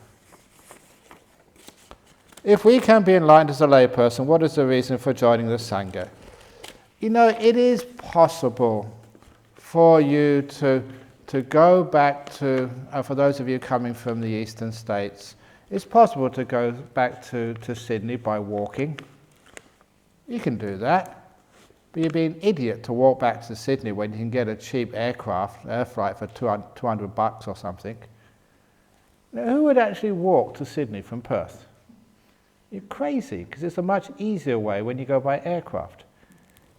If we can be enlightened as a layperson, what is the reason for joining the Sangha? It is possible for you to go back to, for those of you coming from the eastern states, it's possible to go back to Sydney by walking. You can do that. But you'd be an idiot to walk back to Sydney when you can get a cheap air flight for $200 or something. Now, who would actually walk to Sydney from Perth? You're crazy, because it's a much easier way when you go by aircraft.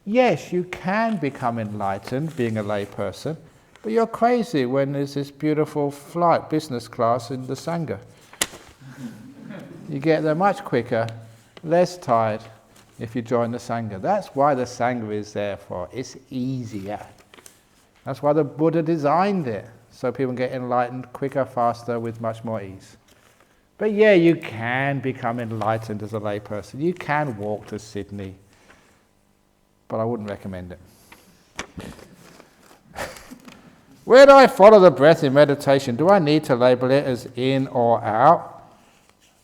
Yes, you can become enlightened being a layperson, but you're crazy when there's this beautiful flight, business class in the Sangha. You get there much quicker, less tired, if you join the Sangha. That's why the Sangha is there for. It's easier. That's why the Buddha designed it, so people can get enlightened quicker, faster, with much more ease. But yeah, you can become enlightened as a layperson. You can walk to Sydney, but I wouldn't recommend it. When I follow the breath in meditation, do I need to label it as in or out?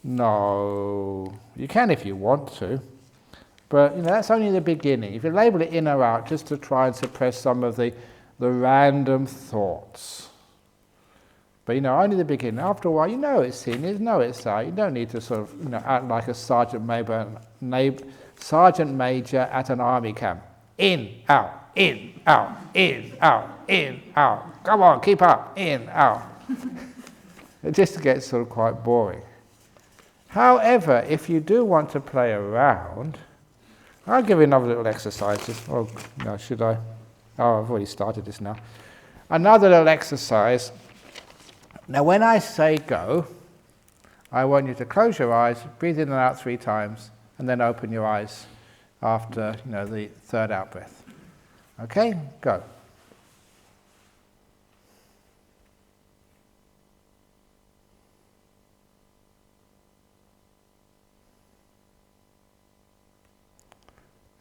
No. You can if you want to. But that's only the beginning. If you label it in or out, just to try and suppress some of the random thoughts. But only the beginning. After a while, it's in, it's out. You don't need to sort of act like a sergeant major at an army camp. In, out, in, out, in, out, in, out. Come on, keep up, in, out. It just gets sort of quite boring. However, if you do want to play around, I'll give you another little exercise. Oh, no, should I? Oh, I've already started this now. Another little exercise. Now, when I say go, I want you to close your eyes, breathe in and out 3 times, and then open your eyes after, the third out breath. Okay? Go.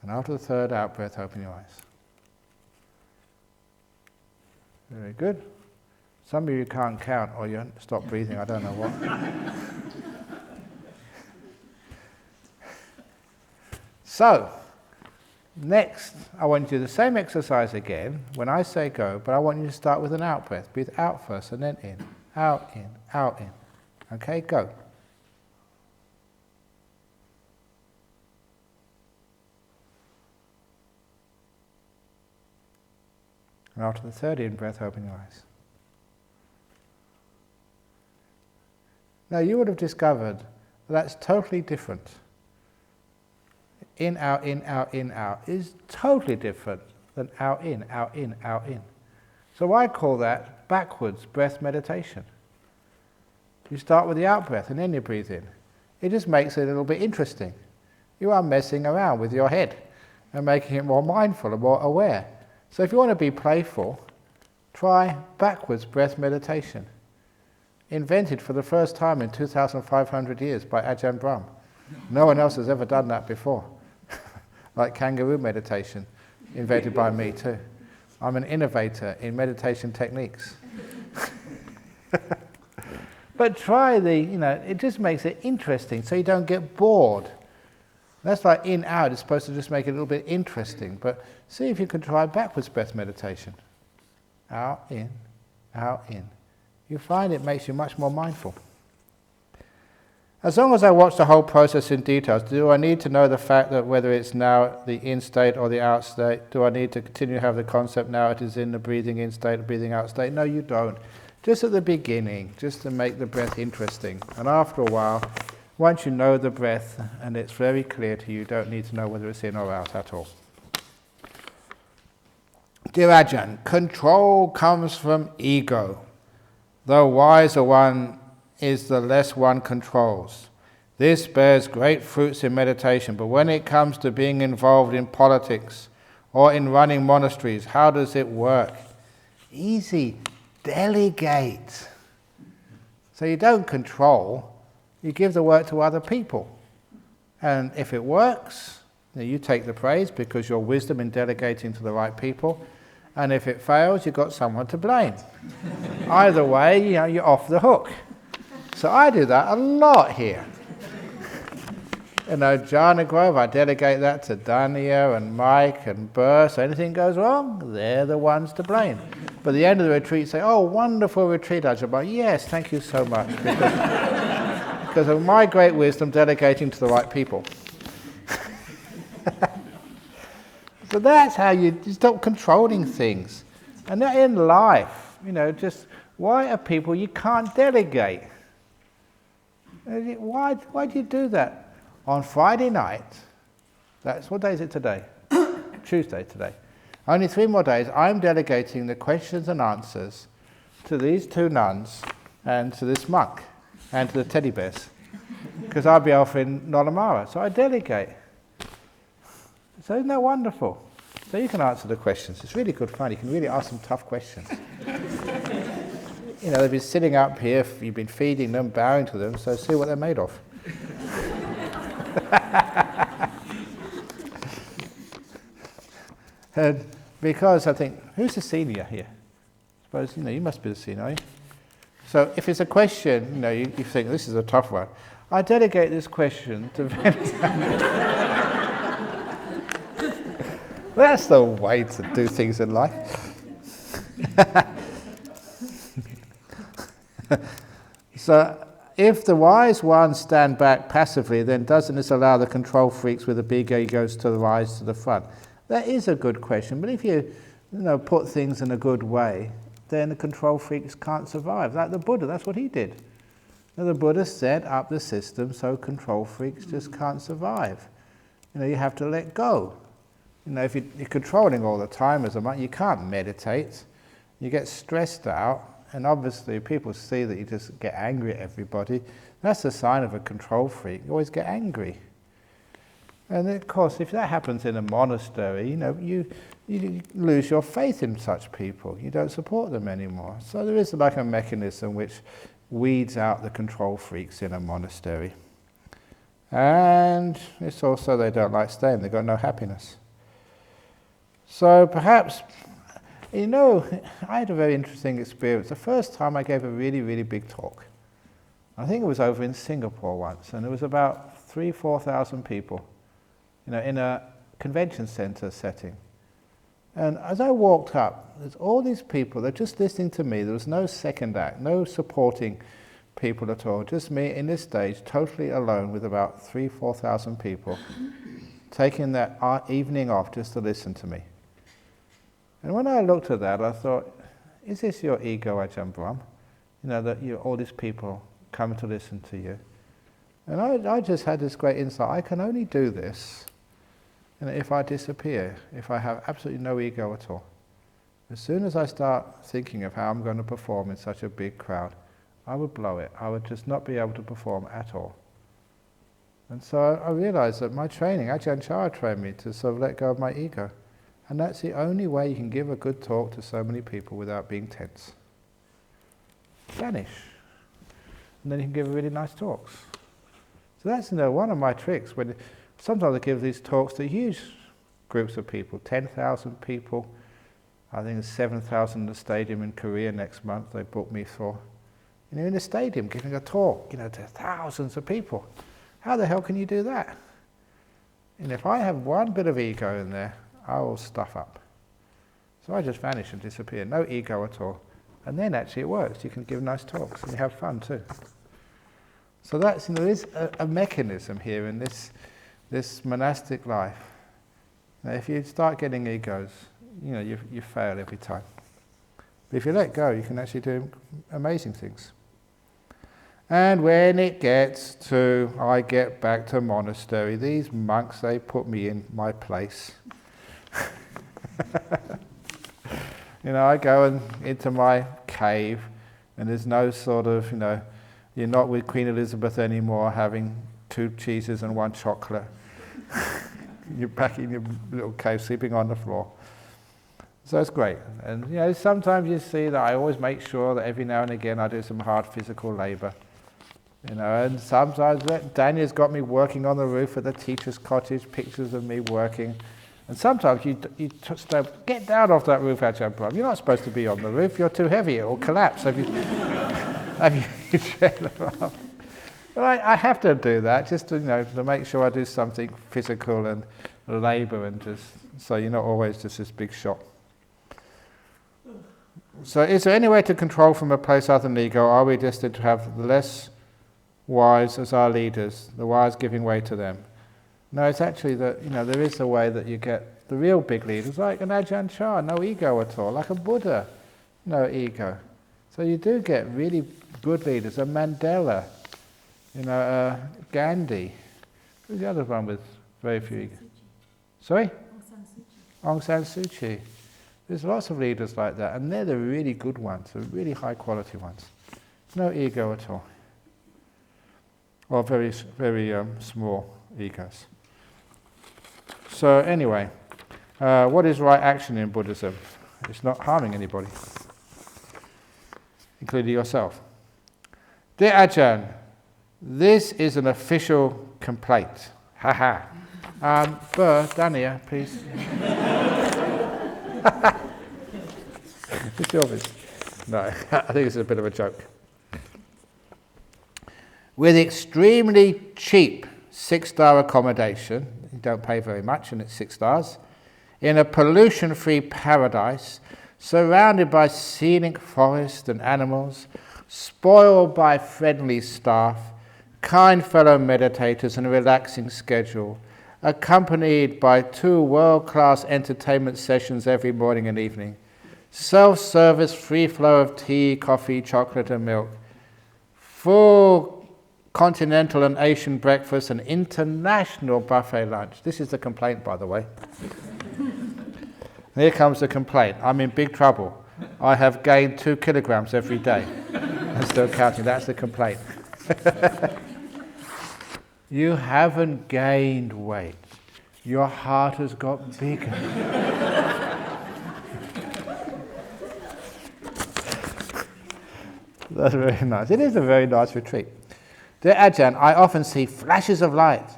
And after the third out breath, open your eyes. Very good. Some of you can't count or you stop breathing, I don't know what. So, next, I want you to do the same exercise again when I say go, but I want you to start with an out breath. Breathe out first and then in. Out, in, out, in. Okay, go. And after the third in breath, open your eyes. Now, you would have discovered that's totally different. In, out, in, out, in, out is totally different than out, in, out, in, out, in. So I call that backwards breath meditation. You start with the out breath and then you breathe in. It just makes it a little bit interesting. You are messing around with your head and making it more mindful and more aware. So if you want to be playful, try backwards breath meditation. Invented for the first time in 2,500 years by Ajahn Brahm. No one else has ever done that before. Like kangaroo meditation, invented by me too. I'm an innovator in meditation techniques. But try it just makes it interesting so you don't get bored. That's like in, out, it's supposed to just make it a little bit interesting. But see if you can try backwards breath meditation. Out, in, out, in. You find it makes you much more mindful. As long as I watch the whole process in detail, do I need to know the fact that whether it's now the in state or the out state? Do I need to continue to have the concept now it is in the breathing in state or breathing out state? No, you don't. Just at the beginning, just to make the breath interesting. And after a while, once you know the breath and it's very clear to you, you don't need to know whether it's in or out at all. Dear Ajahn, control comes from ego. The wiser one is the less one controls. This bears great fruits in meditation, but when it comes to being involved in politics or in running monasteries, how does it work? Easy. Delegate. So you don't control, you give the work to other people. And if it works, you take the praise because your wisdom in delegating to the right people. And if it fails, you've got someone to blame. Either way, you're off the hook. So I do that a lot here. Jhana Grove, I delegate that to Dania and Mike and Burr. So anything goes wrong, they're the ones to blame. But at the end of the retreat, say, oh, wonderful retreat, Ajahn. Yes, thank you so much. Because of my great wisdom delegating to the right people. So that's how you stop controlling things. And that in life, just why are people you can't delegate? Why do you do that? On Friday night, what day is it today? Tuesday today. Only 3 more days, I'm delegating the questions and answers to these 2 nuns and to this monk and to the teddy bears. Because I'll be offering Nolamara, so I delegate. So isn't that wonderful? So you can answer the questions. It's really good fun. You can really ask some tough questions. They've been sitting up here, you've been feeding them, bowing to them, so see what they're made of. And because I think, who's the senior here? suppose, you must be the scene, are you? So if it's a question, you think this is a tough one, I delegate this question to That's the way to do things in life. So, if the wise ones stand back passively, then doesn't this allow the control freaks with the big egos to rise to the front? That is a good question, but if you put things in a good way, then the control freaks can't survive. Like the Buddha, that's what he did. The Buddha set up the system so control freaks just can't survive. You have to let go. If you're controlling all the time as a monk, you can't meditate. You get stressed out, and obviously people see that you just get angry at everybody. That's a sign of a control freak. You always get angry. And of course, if that happens in a monastery, you lose your faith in such people. You don't support them anymore. So there is like a mechanism which weeds out the control freaks in a monastery. And it's also they don't like staying. They've got no happiness. So perhaps, I had a very interesting experience. The first time I gave a really, really big talk. I think it was over in Singapore once, and it was about 3,000-4,000 people, in a convention center setting. And as I walked up, there's all these people, they're just listening to me. There was no second act, no supporting people at all, just me in this stage, totally alone with about 3,000-4,000 people, taking that evening off just to listen to me. And when I looked at that, I thought, is this your ego, Ajahn Brahm? That all these people come to listen to you. And I just had this great insight. I can only do this if I disappear, if I have absolutely no ego at all. As soon as I start thinking of how I'm going to perform in such a big crowd, I would blow it. I would just not be able to perform at all. And so I realized that my training, Ajahn Chah trained me to sort of let go of my ego. And that's the only way you can give a good talk to so many people without being tense. Vanish. And then you can give really nice talks. So that's one of my tricks. Sometimes I give these talks to huge groups of people, 10,000 people. I think there's 7,000 in the stadium in Korea next month they booked me for. In the stadium giving a talk, to thousands of people. How the hell can you do that? And if I have one bit of ego in there, I will stuff up. So I just vanish and disappear, no ego at all. And then actually it works. You can give nice talks and you have fun too. So that's, there is a mechanism here in this monastic life. Now, if you start getting egos, you fail every time. But if you let go, you can actually do amazing things. And when it gets to, I get back to monastery, these monks, they put me in my place. I go into my cave, and there's no sort of, you're not with Queen Elizabeth anymore, having 2 cheeses and 1 chocolate. You're back in your little cave, sleeping on the floor. So it's great. And sometimes you see that I always make sure that every now and again I do some hard physical labor. And sometimes Daniel's got me working on the roof at the teacher's cottage, pictures of me working. And sometimes you just get down off that roof, Ajahn Brahm. You're not supposed to be on the roof, you're too heavy, it will collapse. But I have to do that just to make sure I do something physical and labour, and just so you're not always just this big shot. So is there any way to control from a place other than ego? Are we destined to have the less wise as our leaders, the wise giving way to them? No, it's actually that, there is a way that you get the real big leaders, like an Ajahn Chah, no ego at all, like a Buddha, no ego. So you do get really good leaders, a Mandela, Gandhi. Who's the other one with very few ego? Sorry? Aung San Suu Kyi. There's lots of leaders like that, and they're the really good ones, the really high quality ones. No ego at all. Or very, very small egos. So anyway, what is right action in Buddhism? It's not harming anybody, including yourself. Dear Ajahn, this is an official complaint. Haha. Dania, please. It's obvious. No, I think it's a bit of a joke. With extremely cheap 6-star accommodation, you don't pay very much and it's 6 stars, in a pollution-free paradise, surrounded by scenic forest and animals, spoiled by friendly staff, kind fellow meditators and a relaxing schedule, accompanied by 2 world-class entertainment sessions every morning and evening, self-service free flow of tea, coffee, chocolate and milk, full continental and Asian breakfast and international buffet lunch. This is the complaint, by the way. Here comes the complaint. I'm in big trouble. I have gained 2 kilograms every day. I'm still counting. That's the complaint. You haven't gained weight. Your heart has got bigger. That's very nice. It is a very nice retreat. Dear Ajahn, I often see flashes of light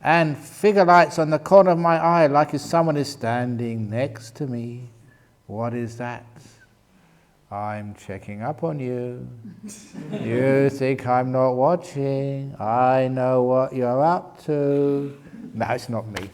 and figure lights on the corner of my eye like if someone is standing next to me. What is that? I'm checking up on you. You think I'm not watching. I know what you're up to. No, it's not me.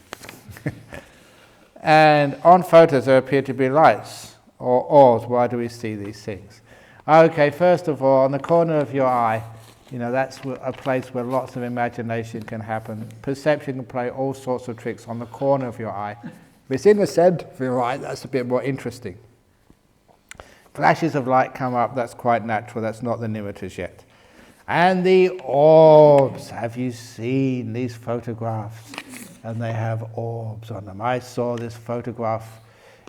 And on photos there appear to be lights or orbs. Why do we see these things? Okay, first of all, on the corner of your eye, that's a place where lots of imagination can happen. Perception can play all sorts of tricks on the corner of your eye. If it's in the center of your eye, that's a bit more interesting. Flashes of light come up, that's quite natural, that's not the nimittas yet. And the orbs, have you seen these photographs? And they have orbs on them. I saw this photograph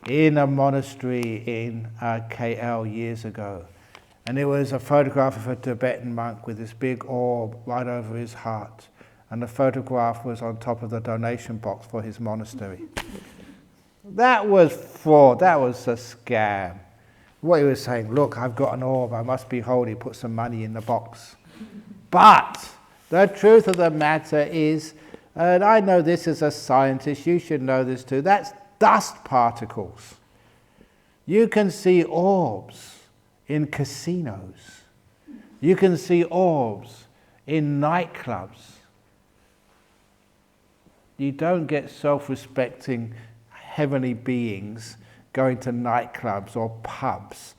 in a monastery in KL years ago. And it was a photograph of a Tibetan monk with this big orb right over his heart. And the photograph was on top of the donation box for his monastery. That was fraud, that was a scam. What he was saying, look, I've got an orb, I must be holy, put some money in the box. But the truth of the matter is, and I know this as a scientist, you should know this too, that's dust particles. You can see orbs in casinos. You can see orbs in nightclubs. You don't get self-respecting heavenly beings going to nightclubs or pubs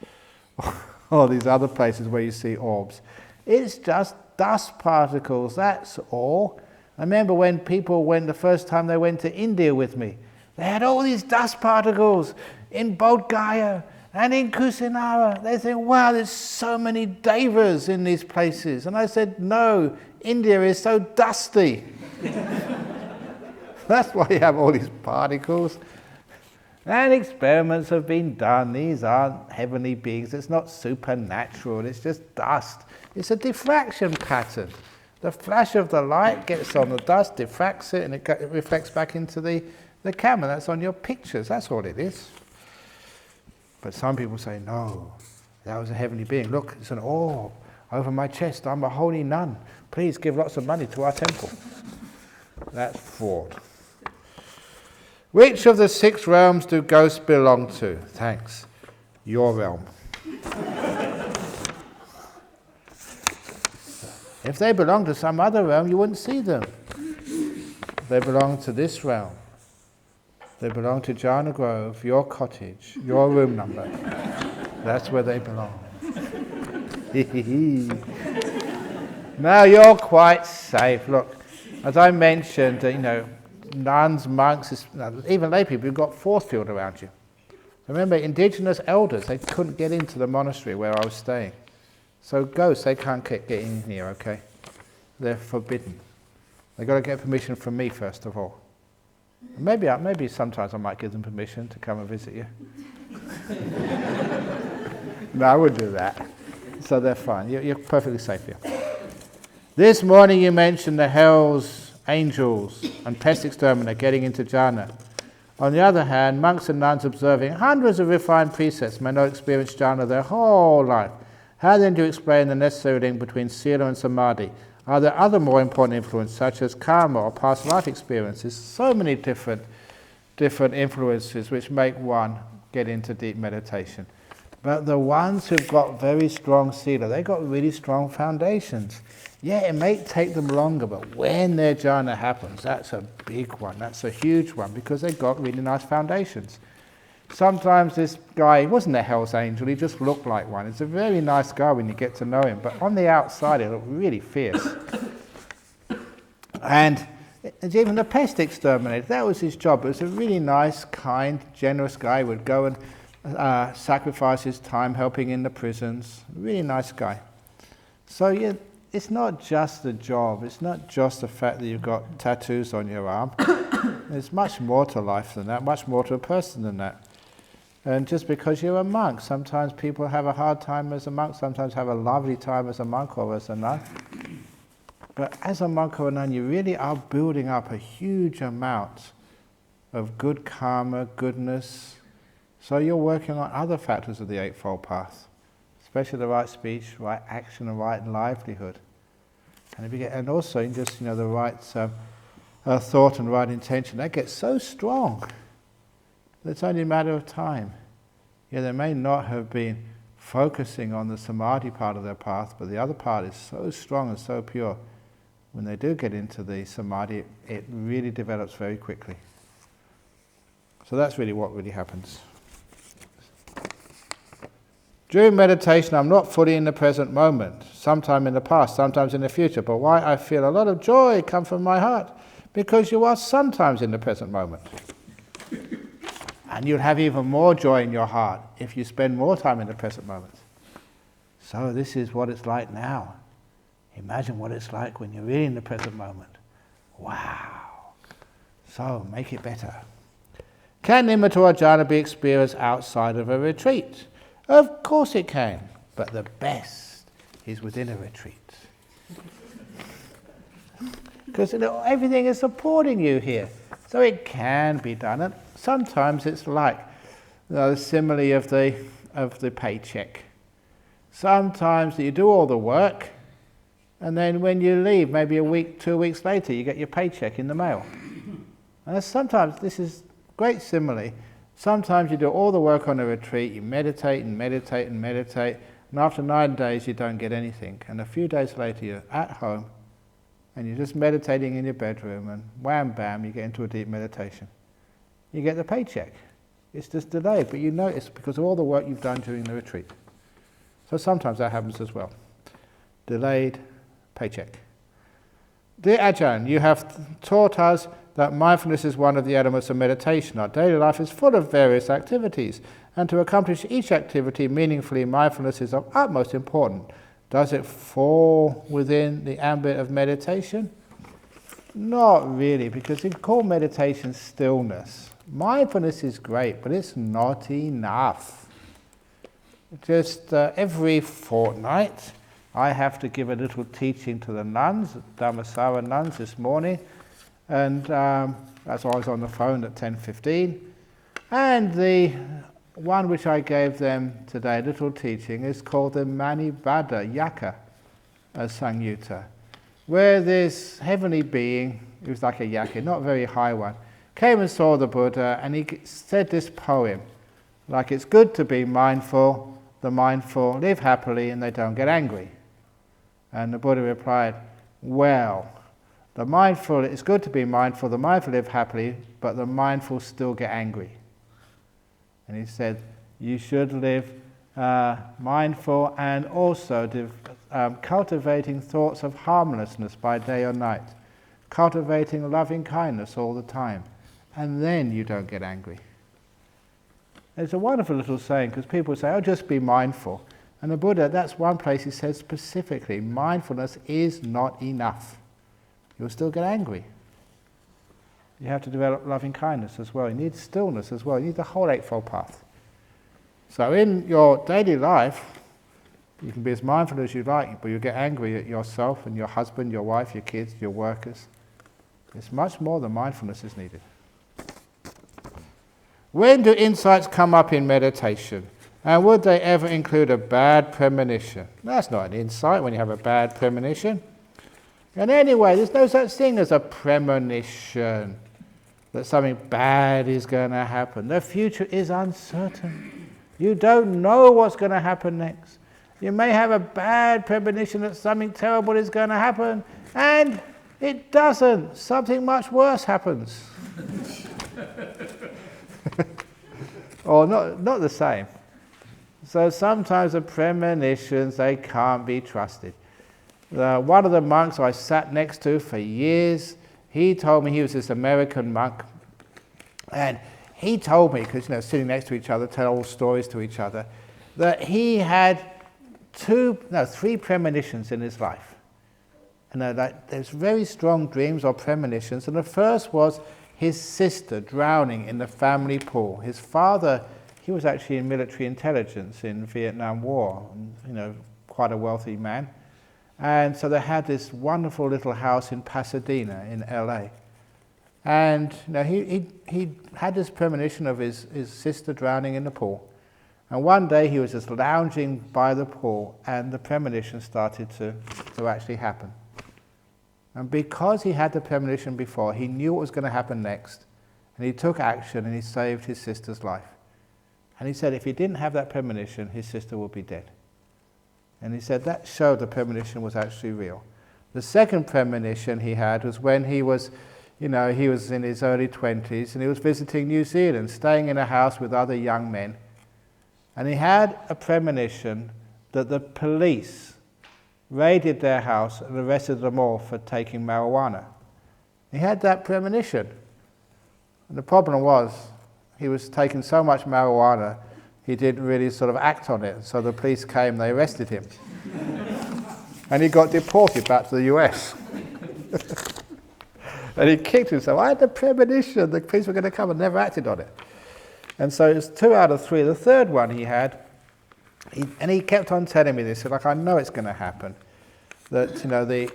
or these other places where you see orbs. It's just dust particles, that's all. I remember when people went the first time they went to India with me, they had all these dust particles in Bodh Gaya and in Kusinara. They think, wow, there's so many devas in these places. And I said, no, India is so dusty. That's why you have all these particles. And experiments have been done. These aren't heavenly beings. It's not supernatural. It's just dust. It's a diffraction pattern. The flash of the light gets on the dust, diffracts it, and it reflects back into the camera. That's on your pictures. That's all it is. But some people say, no, that was a heavenly being. Look, it's an orb over my chest. I'm a holy nun. Please give lots of money to our temple. That's fraud. Which of the 6 realms do ghosts belong to? Thanks. Your realm. If they belong to some other realm, you wouldn't see them. They belong to this realm. They belong to Jhana Grove, your cottage, your room number. That's where they belong. Now you're quite safe. Look, as I mentioned, nuns, monks, even lay people, you've got force field around you. Remember, indigenous elders, they couldn't get into the monastery where I was staying. So ghosts, they can't get in here, okay? They're forbidden. They've got to get permission from me first of all. Maybe sometimes I might give them permission to come and visit you. No, I wouldn't do that. So they're fine. You're perfectly safe here. This morning you mentioned the hells, angels, and pest exterminator getting into jhana. On the other hand, monks and nuns observing hundreds of refined precepts may not experience jhana their whole life. How then do you explain the necessary link between sila and samadhi? Are there other more important influences, such as karma or past life experiences? So many different influences which make one get into deep meditation. But the ones who've got very strong sila, they've got really strong foundations. Yeah, it may take them longer, but when their jhana happens, that's a big one, that's a huge one, because they've got really nice foundations. Sometimes this guy, he wasn't a Hell's Angel, he just looked like one. He's a very nice guy when you get to know him, but on the outside he looked really fierce. And even the pest exterminator, that was his job. It was a really nice, kind, generous guy. He would go and sacrifice his time helping in the prisons. Really nice guy. So yeah, it's not just the job, it's not just the fact that you've got tattoos on your arm. There's much more to life than that, much more to a person than that. And just because you're a monk, sometimes people have a hard time as a monk, sometimes have a lovely time as a monk or as a nun. But as a monk or a nun, you really are building up a huge amount of good karma, goodness. So you're working on other factors of the Eightfold Path, especially the right speech, right action, and right livelihood. And if you get, and also just the right thought and right intention, that gets so strong that it's only a matter of time. Yeah, they may not have been focusing on the samadhi part of their path, but the other part is so strong and so pure. When they do get into the samadhi, it really develops very quickly. So that's really what really happens. During meditation, I'm not fully in the present moment, sometime in the past, sometimes in the future, but why I feel a lot of joy come from my heart? Because you are sometimes in the present moment. And you'll have even more joy in your heart if you spend more time in the present moment. So this is what it's like now. Imagine what it's like when you're really in the present moment. Wow. So make it better. Can nimitta or jhana be experienced outside of a retreat? Of course it can, but the best is within a retreat. Because everything is supporting you here. So it can be done. And sometimes it's like the simile of the paycheck. Sometimes you do all the work, and then when you leave, maybe a week, 2 weeks later, you get your paycheck in the mail. And sometimes, this is great simile, sometimes you do all the work on a retreat, you meditate and meditate and meditate, and after 9 days you don't get anything. And a few days later you're at home, and you're just meditating in your bedroom, and wham bam, you get into a deep meditation. You get the paycheck. It's just delayed, but you notice because of all the work you've done during the retreat. So sometimes that happens as well. Delayed paycheck. Dear Ajahn, you have taught us that mindfulness is one of the elements of meditation. Our daily life is full of various activities, and to accomplish each activity meaningfully, mindfulness is of utmost importance. Does it fall within the ambit of meditation? Not really, because you call meditation stillness. Mindfulness is great, but it's not enough. Just every fortnight, I have to give a little teaching to the nuns, Dhammasara nuns this morning, and that's why I was on the phone at 10:15. And the one which I gave them today, a little teaching, is called the Manibhadra Yaka Samyutta, where this heavenly being, it was like a yaka, not a very high one, came and saw the Buddha, and he said this poem, like it's good to be mindful, the mindful live happily and they don't get angry. And the Buddha replied, well, the mindful, it's good to be mindful, the mindful live happily, but the mindful still get angry. And he said, you should live mindful and also cultivating thoughts of harmlessness by day or night, cultivating loving kindness all the time, and then you don't get angry. It's a wonderful little saying, because people say, oh, just be mindful. And the Buddha, that's one place he says specifically, mindfulness is not enough. You'll still get angry. You have to develop loving kindness as well. You need stillness as well. You need the whole Eightfold Path. So in your daily life, you can be as mindful as you like, but you'll get angry at yourself and your husband, your wife, your kids, your workers. It's much more than mindfulness is needed. When do insights come up in meditation? And would they ever include a bad premonition? That's not an insight when you have a bad premonition. And anyway, there's no such thing as a premonition, that something bad is going to happen. The future is uncertain. You don't know what's going to happen next. You may have a bad premonition that something terrible is going to happen, and it doesn't. Something much worse happens. Or not the same. So sometimes the premonitions, they can't be trusted. One of the monks I sat next to for years, he told me, he was this American monk, and he told me, because sitting next to each other, tell all stories to each other, that he had 3 premonitions in his life. And there's very strong dreams or premonitions, and the first was his sister drowning in the family pool. His father, he was actually in military intelligence in Vietnam War, quite a wealthy man. And so they had this wonderful little house in Pasadena in LA. And he had this premonition of his sister drowning in the pool. And one day he was just lounging by the pool, and the premonition started to actually happen. And because he had the premonition before, he knew what was going to happen next. And he took action and he saved his sister's life. And he said if he didn't have that premonition, his sister would be dead. And he said that showed the premonition was actually real. The second premonition he had was when he was in his early 20s, and he was visiting New Zealand, staying in a house with other young men. And he had a premonition that the police raided their house and arrested them all for taking marijuana. He had that premonition. And the problem was, he was taking so much marijuana, he didn't really sort of act on it. So the police came, they arrested him. And he got deported back to the US. And he kicked himself. I had the premonition the police were going to come, and never acted on it. And so it was 2 out of 3. The third one he had, he kept on telling me this, like, I know it's going to happen, that the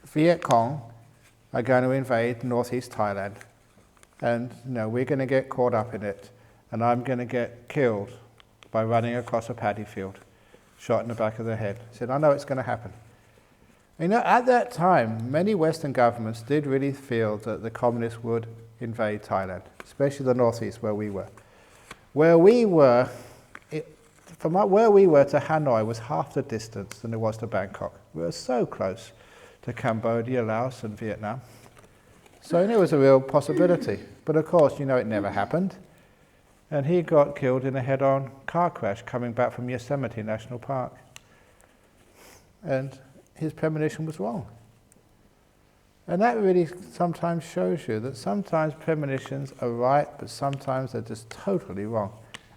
Viet Cong are going to invade northeast Thailand, and we're going to get caught up in it, and I'm going to get killed by running across a paddy field, shot in the back of the head. He said, I know it's going to happen. At that time, many Western governments did really feel that the communists would invade Thailand, especially the northeast where we were. Where we were to Hanoi was half the distance than it was to Bangkok. We were so close to Cambodia, Laos and Vietnam. So it was a real possibility. But of course, it never happened. And he got killed in a head-on car crash coming back from Yosemite National Park. And his premonition was wrong. And that really sometimes shows you that sometimes premonitions are right, but sometimes they're just totally wrong.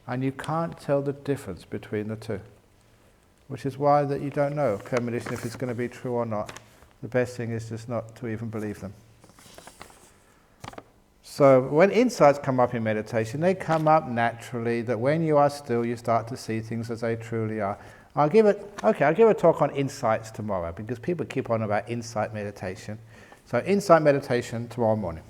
And you can't tell the difference between the two. Which is why that you don't know premonition if it's going to be true or not. The best thing is just not to even believe them. So when insights come up in meditation, they come up naturally, that when you are still, you start to see things as they truly are. I'll give a talk on insights tomorrow, because people keep on about insight meditation. So insight meditation tomorrow morning.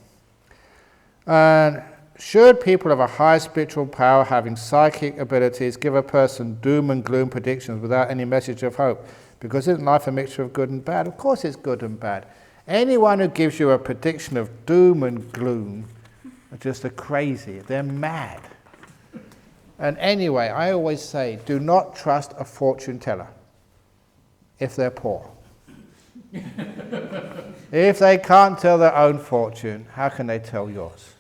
And should people of a high spiritual power having psychic abilities give a person doom and gloom predictions without any message of hope? Because isn't life a mixture of good and bad? Of course it's good and bad. Anyone who gives you a prediction of doom and gloom are just crazy. They're mad. And anyway, I always say, do not trust a fortune teller if they're poor. If they can't tell their own fortune, how can they tell yours?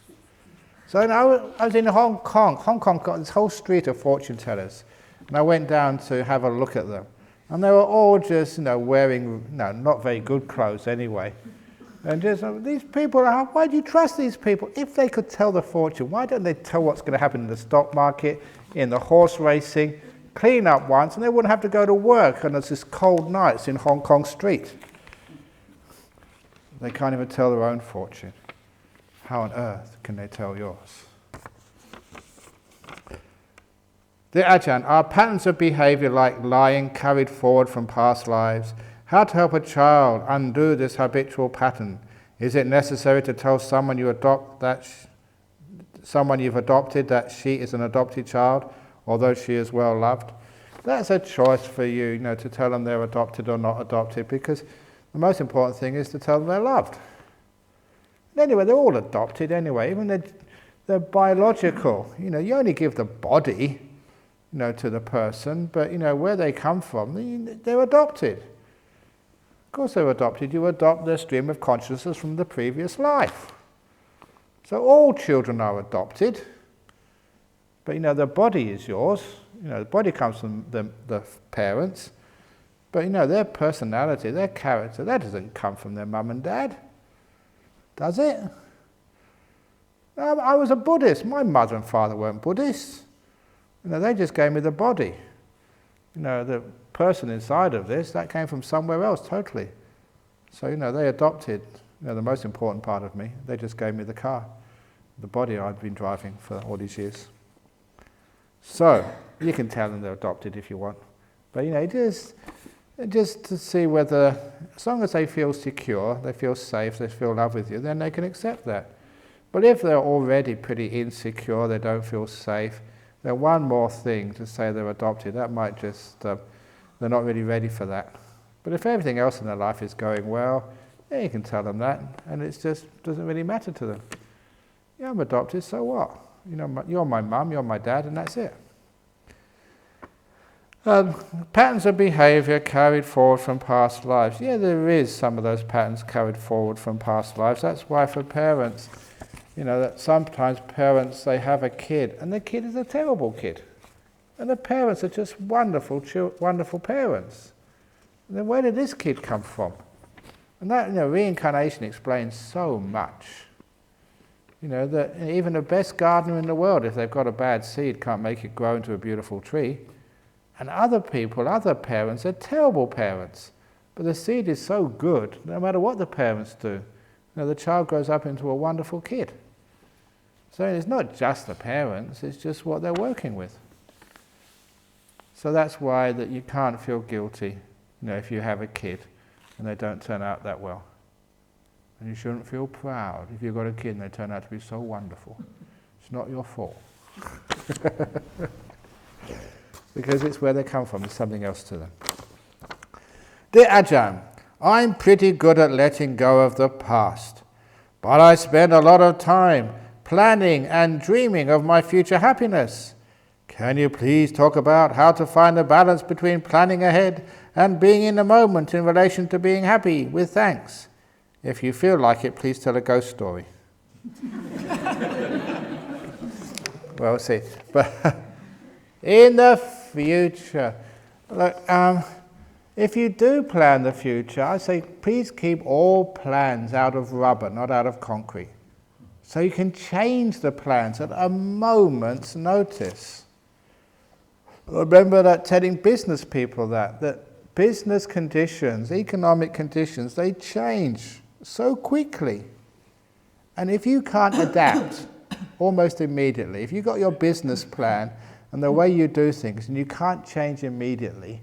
So I was in Hong Kong. Hong Kong got this whole street of fortune tellers. And I went down to have a look at them. And they were all just, wearing, not very good clothes anyway. And just, these people, why do you trust these people? If they could tell the fortune, why don't they tell what's going to happen in the stock market, in the horse racing, clean up once, and they wouldn't have to go to work on this cold nights in Hong Kong street. They can't even tell their own fortune. How on earth can they tell yours? Dear Ajahn, are patterns of behavior like lying carried forward from past lives? How to help a child undo this habitual pattern? Is it necessary to tell someone you've adopted that she is an adopted child, although she is well loved? That's a choice for you, to tell them they're adopted or not adopted, because the most important thing is to tell them they're loved. And anyway, they're all adopted anyway. Even they're biological. You only give the body, to the person, but where they come from, they're adopted. Of course they're adopted. You adopt their stream of consciousness from the previous life. So all children are adopted, but the body is yours. The body comes from the parents, but their personality, their character, that doesn't come from their mum and dad, does it? I was a Buddhist. My mother and father weren't Buddhists. They just gave me the body. The person inside of this, that came from somewhere else totally. So, they adopted, the most important part of me. They just gave me the car, the body I'd been driving for all these years. So, you can tell them they're adopted if you want. But, just to see whether, as long as they feel secure, they feel safe, they feel love with you, then they can accept that. But if they're already pretty insecure, they don't feel safe, then one more thing to say they're adopted, that might just, they're not really ready for that. But if everything else in their life is going well, yeah, you can tell them that, and it just doesn't really matter to them. Yeah, I'm adopted, so what? You're my mum, you're my dad, and that's it. Patterns of behaviour carried forward from past lives. Yeah, there is some of those patterns carried forward from past lives. That's why for parents, that sometimes parents, they have a kid, and the kid is a terrible kid. And the parents are just wonderful parents. And then where did this kid come from? And that, reincarnation explains so much. That even the best gardener in the world, if they've got a bad seed, can't make it grow into a beautiful tree. And other people, other parents, are terrible parents. But the seed is so good, no matter what the parents do, the child grows up into a wonderful kid. So it's not just the parents, it's just what they're working with. So that's why that you can't feel guilty, if you have a kid and they don't turn out that well. And you shouldn't feel proud if you've got a kid and they turn out to be so wonderful. It's not your fault. Because it's where they come from, there's something else to them. Dear Ajahn, I'm pretty good at letting go of the past, but I spend a lot of time planning and dreaming of my future happiness. Can you please talk about how to find the balance between planning ahead and being in the moment in relation to being happy? With thanks. If you feel like it, please tell a ghost story. Well, we'll see. But in the future, look, if you do plan the future, I say please keep all plans out of rubber, not out of concrete. So you can change the plans at a moment's notice. Remember that telling business people that business conditions, economic conditions, they change so quickly. And if you can't adapt almost immediately, if you've got your business plan and the way you do things and you can't change immediately,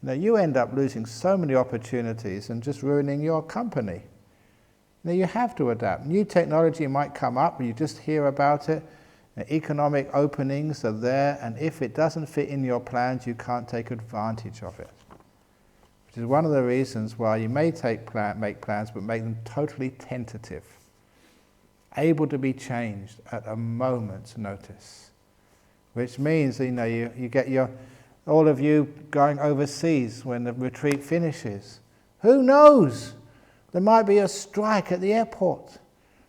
you end up losing so many opportunities and just ruining your company. You have to adapt. New technology might come up, you just hear about it. Economic openings are there, and if it doesn't fit in your plans, you can't take advantage of it. Which is one of the reasons why you may make plans, but make them totally tentative, able to be changed at a moment's notice. Which means, you get all of you going overseas when the retreat finishes. Who knows? There might be a strike at the airport.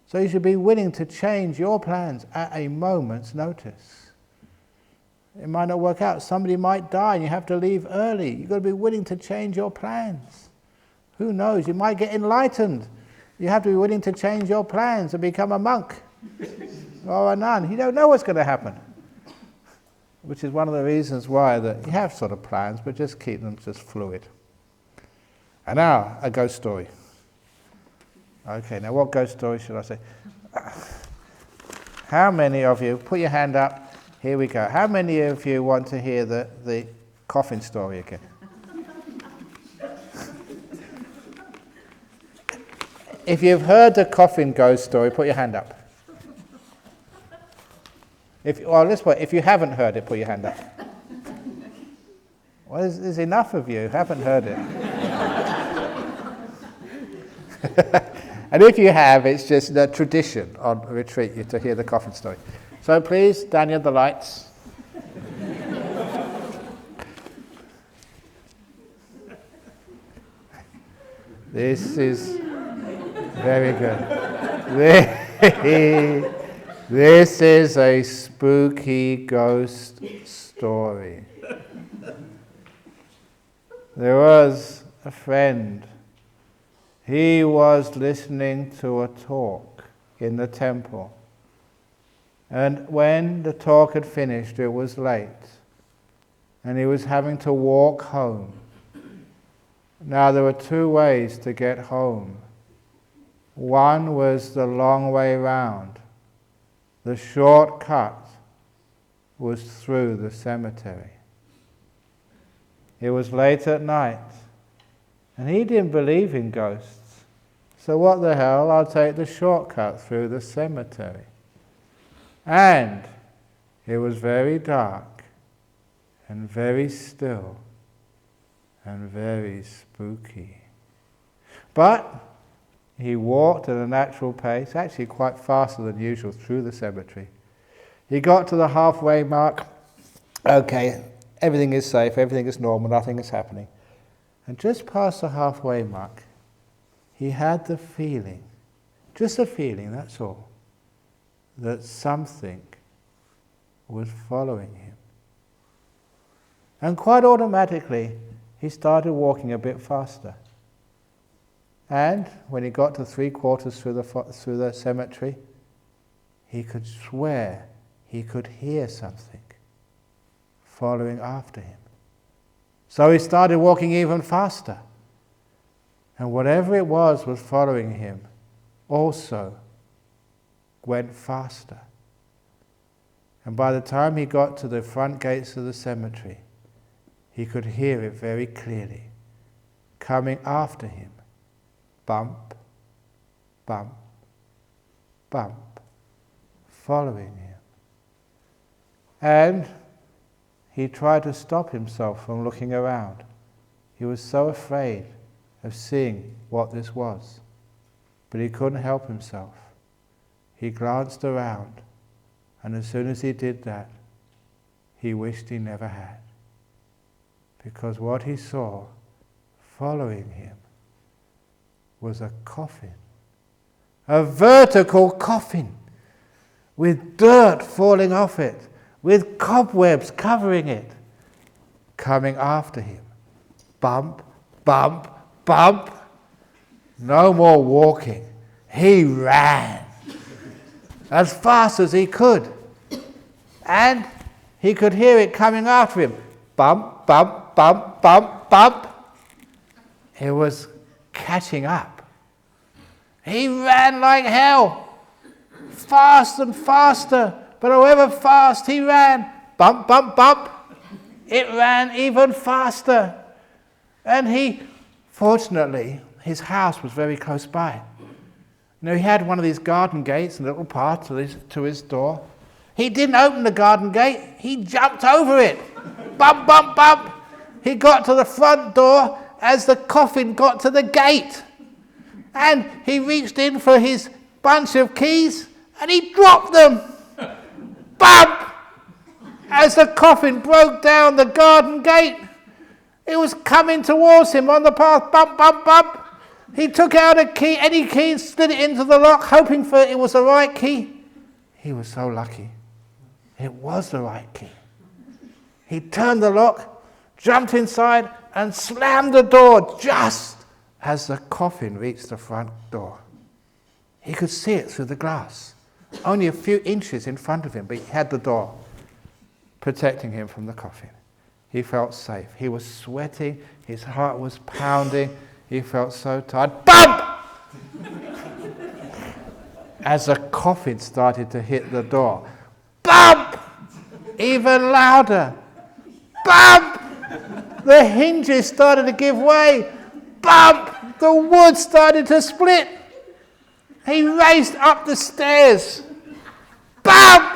So you should be willing to change your plans at a moment's notice. It might not work out. Somebody might die and you have to leave early. You've got to be willing to change your plans. Who knows? You might get enlightened. You have to be willing to change your plans and become a monk or a nun. You don't know what's going to happen. Which is one of the reasons why that you have sort of plans, but just keep them just fluid. And now, a ghost story. Okay, now what ghost story should I say? How many of you, put your hand up, here we go. How many of you want to hear the coffin story again? If you've heard the coffin ghost story, put your hand up. If you haven't heard it, put your hand up. Well, there's enough of you who haven't heard it. And if you have, it's just a tradition on retreat you to hear the coffin story. So please, Daniel, the lights. This is very good. This is a spooky ghost story. There was a friend. He was listening to a talk in the temple. And when the talk had finished, it was late. And he was having to walk home. Now there were two ways to get home. One was the long way round. The shortcut was through the cemetery. It was late at night, and he didn't believe in ghosts. So what the hell, I'll take the shortcut through the cemetery. And it was very dark, and very still, and very spooky. But he walked at a natural pace, actually quite faster than usual, through the cemetery. He got to the halfway mark. Okay, everything is safe, everything is normal, nothing is happening. And just past the halfway mark, he had the feeling, just a feeling, that's all, that something was following him. And quite automatically, he started walking a bit faster. And when he got to 3/4 through the cemetery, he could swear he could hear something following after him. So he started walking even faster. And whatever it was following him also went faster. And by the time he got to the front gates of the cemetery, he could hear it very clearly, coming after him. Bump, bump, bump, following him. And he tried to stop himself from looking around. He was so afraid of seeing what this was. But he couldn't help himself. He glanced around, and as soon as he did that, he wished he never had. Because what he saw following him was a coffin. A vertical coffin with dirt falling off it, with cobwebs covering it, coming after him. Bump, bump, bump. No more walking. He ran as fast as he could. And he could hear it coming after him. Bump, bump, bump, bump, bump. It was catching up. He ran like hell, fast and faster, but however fast he ran, bump, bump, bump, it ran even faster. And fortunately, his house was very close by. You know, he had one of these garden gates, a little path to his door. He didn't open the garden gate, he jumped over it. Bump, bump, bump. He got to the front door as the coffin got to the gate. And he reached in for his bunch of keys and he dropped them. Bump! As the coffin broke down the garden gate. It was coming towards him on the path. Bump, bump, bump. He took out any key and slid it into the lock, hoping for it was the right key. He was so lucky. It was the right key. He turned the lock, jumped inside, and slammed the door just as the coffin reached the front door. He could see it through the glass, only a few inches in front of him, but he had the door protecting him from the coffin. He felt safe. He was sweating. His heart was pounding. He felt so tired. Bump! As the coffin started to hit the door. Bump! Even louder. Bump! The hinges started to give way. Bump! The wood started to split. He raced up the stairs. Bump!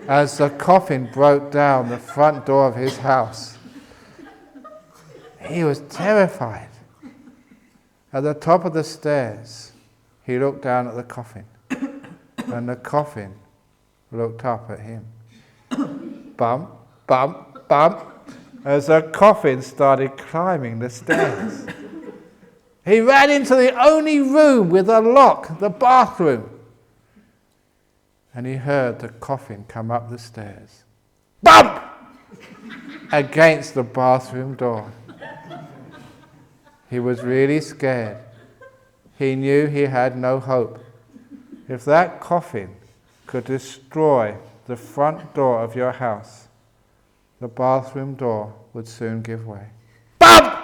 As the coffin broke down the front door of his house. He was terrified. At the top of the stairs, he looked down at the coffin, and the coffin looked up at him. Bump, bump, bump, as the coffin started climbing the stairs. He ran into the only room with a lock, the bathroom, and he heard the coffin come up the stairs. Bump! Against the bathroom door. He was really scared. He knew he had no hope. If that coffin could destroy the front door of your house, the bathroom door would soon give way. Bump!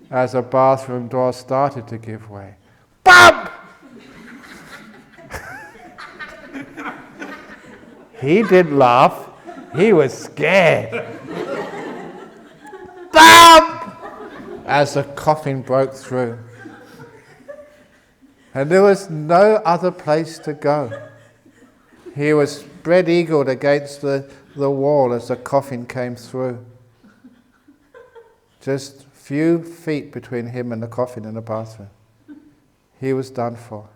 As the bathroom door started to give way. Bump! He didn't laugh. He was scared. Bump! As the coffin broke through. And there was no other place to go. He was spread-eagled against the wall as the coffin came through. Just few feet between him and the coffin in the bathroom. He was done for.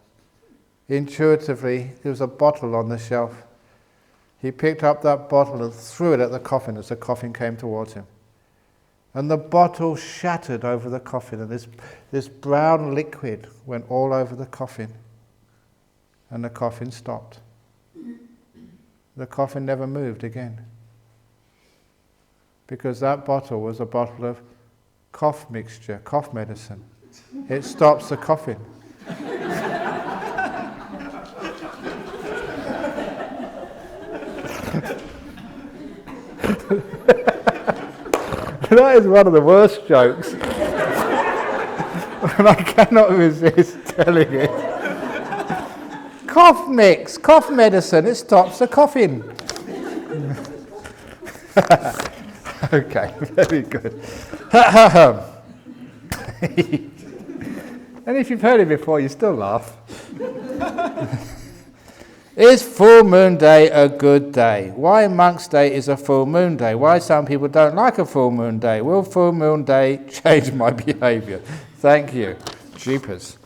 Intuitively, there was a bottle on the shelf. He picked up that bottle and threw it at the coffin as the coffin came towards him. And the bottle shattered over the coffin, and this brown liquid went all over the coffin. And the coffin stopped. The coffin never moved again. Because that bottle was a bottle of cough mixture, cough medicine. It stops the coughing. That is one of the worst jokes. And I cannot resist telling it. Cough mix, cough medicine, it stops the coughing. Okay, very good. And if you've heard it before, you still laugh. Is full moon day a good day? Why Monk's Day is a full moon day? Why some people don't like a full moon day? Will full moon day change my behaviour? Thank you. Jeepers.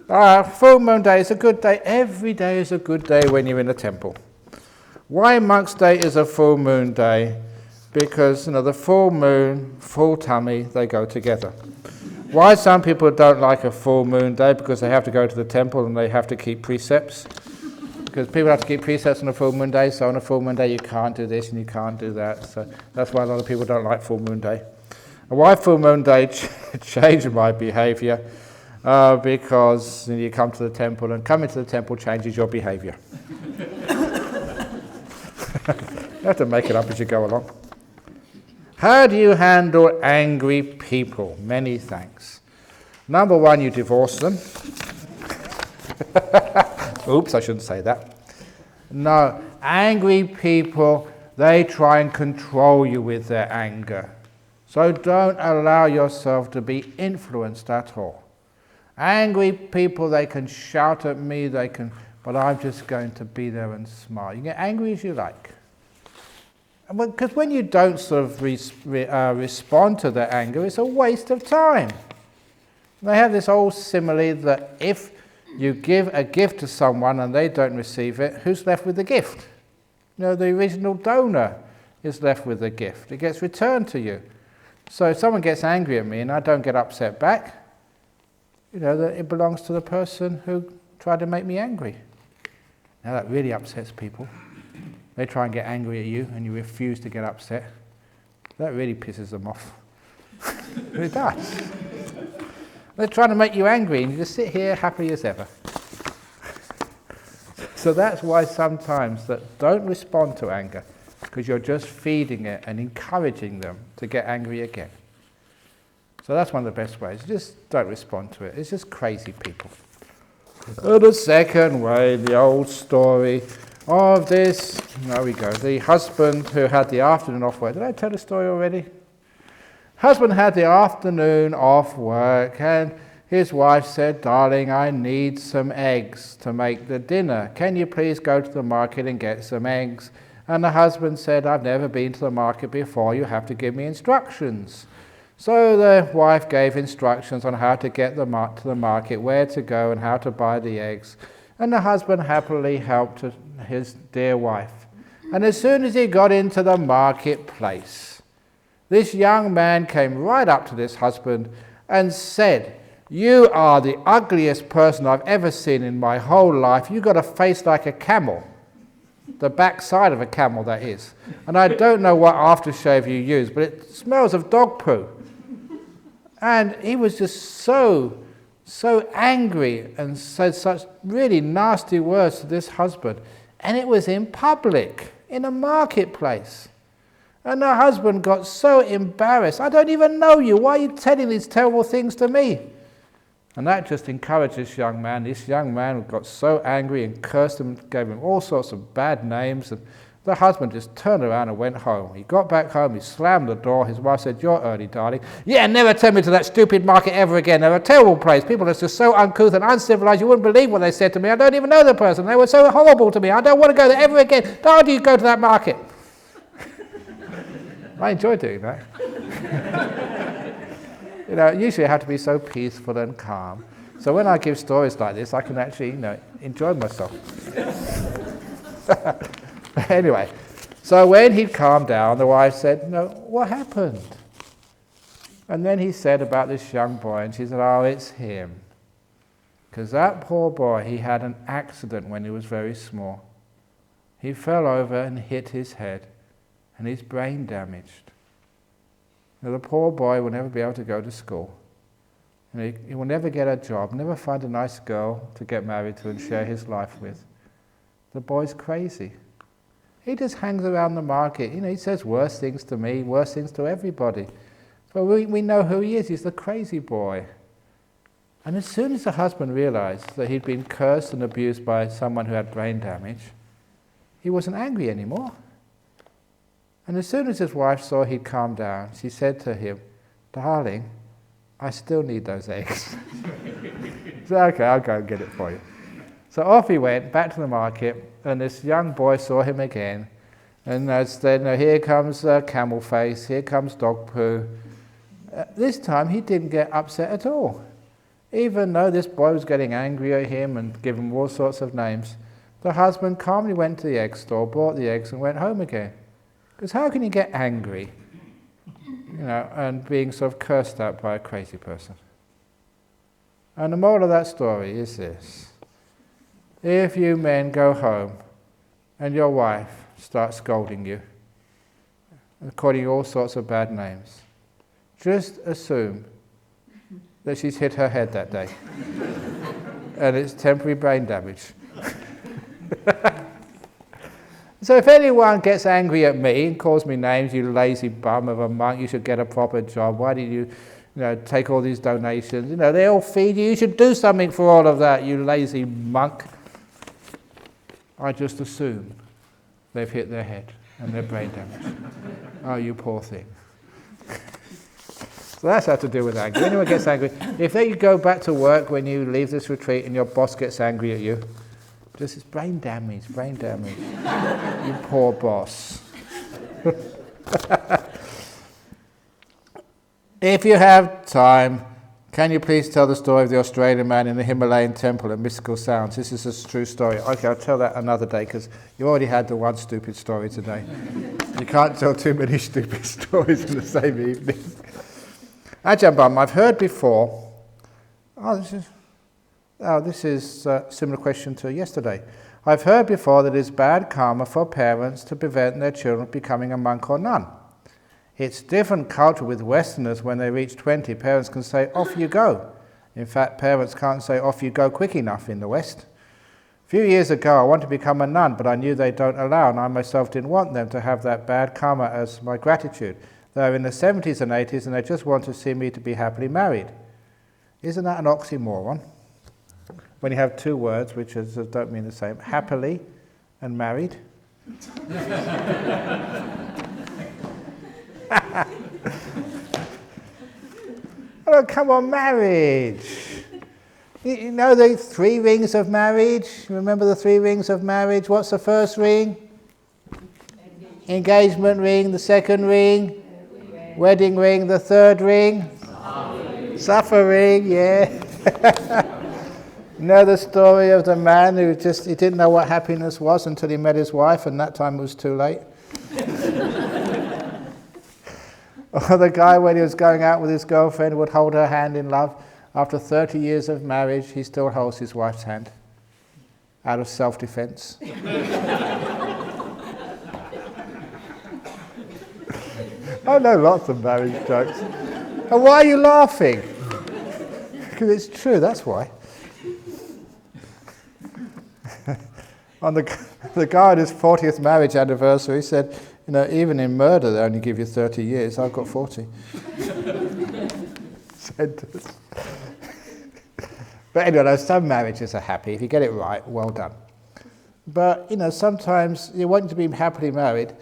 Full moon day is a good day. Every day is a good day when you're in a temple. Why Monk's Day is a full moon day? Because the full moon, full tummy, they go together. Why some people don't like a full moon day? Because they have to go to the temple and they have to keep precepts. Because people have to keep precepts on a full moon day, so on a full moon day you can't do this and you can't do that. So that's why a lot of people don't like full moon day. And why full moon day changed my behaviour? Because you come to the temple, and coming to the temple changes your behaviour. You have to make it up as you go along. How do you handle angry people? Many thanks. Number one, you divorce them. Oops, I shouldn't say that. No, angry people, they try and control you with their anger. So don't allow yourself to be influenced at all. Angry people, they can shout at me, but I'm just going to be there and smile. You get angry as you like. Because when you don't sort of respond to their anger, it's a waste of time. They have this old simile that if you give a gift to someone and they don't receive it, who's left with the gift? The original donor is left with the gift. It gets returned to you. So if someone gets angry at me and I don't get upset back, that it belongs to the person who tried to make me angry. Now that really upsets people. They try and get angry at you and you refuse to get upset. That really pisses them off. It does. They're trying to make you angry and you just sit here happy as ever. So that's why sometimes that don't respond to anger, because you're just feeding it and encouraging them to get angry again. So that's one of the best ways. Just don't respond to it. It's just crazy people. The second way, the old story of this, there we go, the husband who had the afternoon off work. Did I tell the story already? Husband had the afternoon off work and his wife said, "Darling, I need some eggs to make the dinner. Can you please go to the market and get some eggs?" And the husband said, "I've never been to the market before. You have to give me instructions." So the wife gave instructions on how to get to the market, where to go and how to buy the eggs. And the husband happily helped his dear wife. And as soon as he got into the marketplace, this young man came right up to this husband and said, "You are the ugliest person I've ever seen in my whole life. You've got a face like a camel." The backside of a camel, that is. And I don't know what aftershave you use, but it smells of dog poo. And he was just so angry and said such really nasty words to this husband. And it was in public, in a marketplace. And the husband got so embarrassed. "I don't even know you. Why are you telling these terrible things to me?" And that just encouraged this young man. This young man got so angry and cursed him, gave him all sorts of bad names. And the husband just turned around and went home. He got back home, he slammed the door. His wife said, "You're early, darling." "Yeah, never take me to that stupid market ever again. They're a terrible place. People are just so uncouth and uncivilized. You wouldn't believe what they said to me. I don't even know the person. They were so horrible to me. I don't want to go there ever again. Don't you go to that market." I enjoy doing that. Usually I have to be so peaceful and calm. So when I give stories like this, I can actually, enjoy myself. Anyway, so when he'd calmed down, the wife said, "No, what happened?" And then he said about this young boy, and she said, "Oh, it's him. Because that poor boy, he had an accident when he was very small. He fell over and hit his head, and he's brain damaged. Now, the poor boy will never be able to go to school. And he will never get a job, never find a nice girl to get married to and share his life with. The boy's crazy. He just hangs around the market. He says worse things to me, worse things to everybody. But we know who he is. He's the crazy boy." And as soon as the husband realized that he'd been cursed and abused by someone who had brain damage, he wasn't angry anymore. And as soon as his wife saw he'd calmed down, she said to him, "Darling, I still need those eggs." He said, "Okay, I'll go and get it for you." So off he went, back to the market, and this young boy saw him again. And said, "Here comes camel face, here comes dog poo." This time he didn't get upset at all. Even though this boy was getting angry at him and giving him all sorts of names, the husband calmly went to the egg store, bought the eggs and went home again. Because how can you get angry, and being sort of cursed at by a crazy person? And the moral of that story is this: if you men go home and your wife starts scolding you and calling you all sorts of bad names, just assume that she's hit her head that day and it's temporary brain damage. So if anyone gets angry at me and calls me names, "You lazy bum of a monk, you should get a proper job, why did you take all these donations, they all feed you, you should do something for all of that, you lazy monk," I just assume they've hit their head and they're brain damaged. "Oh, you poor thing." So that's how to deal with anger. Anyone gets angry, if you go back to work when you leave this retreat and your boss gets angry at you, just it's brain damage. You poor boss. If you have time, can you please tell the story of the Australian man in the Himalayan temple and mystical sounds? This is a true story. Okay, I'll tell that another day because you already had the one stupid story today. You can't tell too many stupid stories in the same evening. Ajahn Brahm, I've heard before. This is a similar question to yesterday. I've heard before that it is bad karma for parents to prevent their children becoming a monk or nun. It's different culture with Westerners. When they reach 20, parents can say, "Off you go." In fact, parents can't say, "Off you go" quick enough in the West. A few years ago, I wanted to become a nun, but I knew they don't allow, and I myself didn't want them to have that bad karma as my gratitude. They're in the 70s and 80s, and they just want to see me to be happily married. Isn't that an oxymoron? When you have two words which don't mean the same, happily and married. Oh, come on, marriage. You know the 3 rings of marriage? Remember the 3 rings of marriage? What's the first ring? Engagement ring. The second ring? Wedding ring, the third ring? Suffering, yeah. You know the story of the man who he didn't know what happiness was until he met his wife, and that time it was too late? Or the guy, when he was going out with his girlfriend, would hold her hand in love. After 30 years of marriage, he still holds his wife's hand out of self-defense. I know lots of marriage jokes. And why are you laughing? Because it's true, that's why. On the guy on his 40th marriage anniversary said, you know, even in murder they only give you 30 years. I've got 40. Sentence. But anyway, some marriages are happy. If you get it right, well done. But, you know, sometimes you want you to be happily married.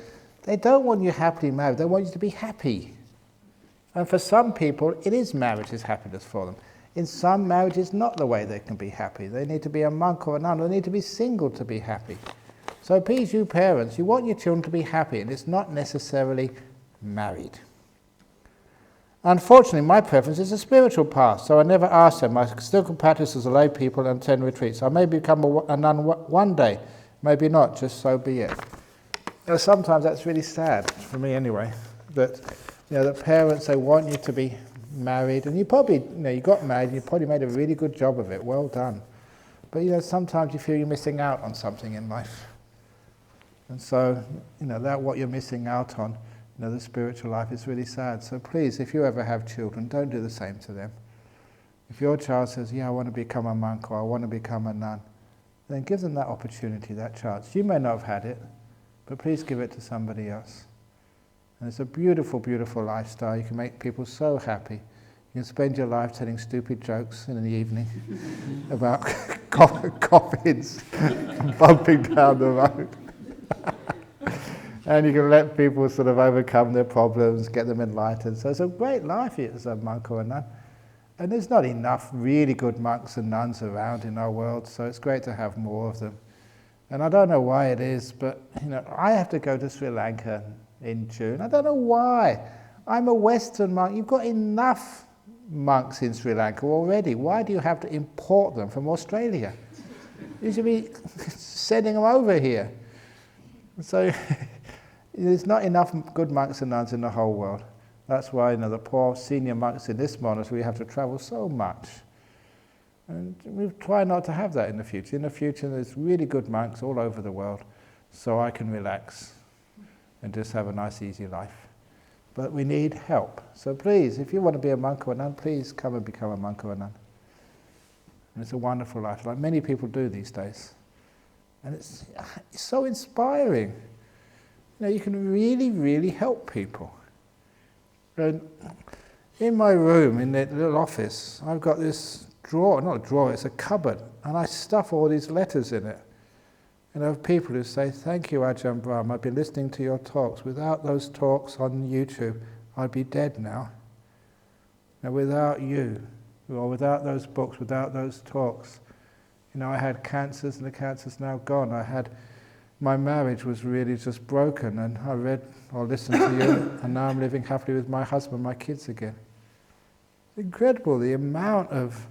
They don't want you happily married. They want you to be happy. And for some people, it is marriage's happiness for them. In some marriages, not the way they can be happy. They need to be a monk or a nun. They need to be single to be happy. So please, you parents, you want your children to be happy, and it's not necessarily married. Unfortunately, my preference is a spiritual path, so I never ask them. I still can practice as a lay people and attend retreats. I may become a nun one day, maybe not, just so be it. You know, sometimes that's really sad, for me anyway, that, you know, the parents, they want you to be married, and you probably, you know, you got married, and you probably made a really good job of it, well done. But, you know, sometimes you feel you're missing out on something in life. And so, you know, that what you're missing out on, you know, the spiritual life is really sad. So please, if you ever have children, don't do the same to them. If your child says, yeah, I want to become a monk, or I want to become a nun, then give them that opportunity, that chance. You may not have had it, but please give it to somebody else. And it's a beautiful, beautiful lifestyle. You can make people so happy. You can spend your life telling stupid jokes in the evening about coffins bumping down the road. And you can let people sort of overcome their problems, get them enlightened. So it's a great life as a monk or a nun. And there's not enough really good monks and nuns around in our world, so it's great to have more of them. And I don't know why it is, but, you know, I have to go to Sri Lanka in June. I don't know why. I'm a Western monk. You've got enough monks in Sri Lanka already. Why do you have to import them from Australia? You should be sending them over here. So there's not enough good monks and nuns in the whole world. That's why, you know, the poor senior monks in this monastery have to travel so much. And we try not to have that in the future. In the future, there's really good monks all over the world, so I can relax and just have a nice, easy life. But we need help. So please, if you want to be a monk or a nun, please come and become a monk or a nun. And it's a wonderful life, like many people do these days. And it's so inspiring. You know, you can really, really help people. And in my room, in the little office, I've got this drawer, not a drawer, it's a cupboard, and I stuff all these letters in it. And I have people who say, thank you, Ajahn Brahm, I've been listening to your talks. Without those talks on YouTube, I'd be dead now. Now, without you, or without those books, without those talks, you know, I had cancers, and the cancer's now gone. My marriage was really just broken, and I read or listened to you, and now I'm living happily with my husband, my kids again. It's incredible, the amount of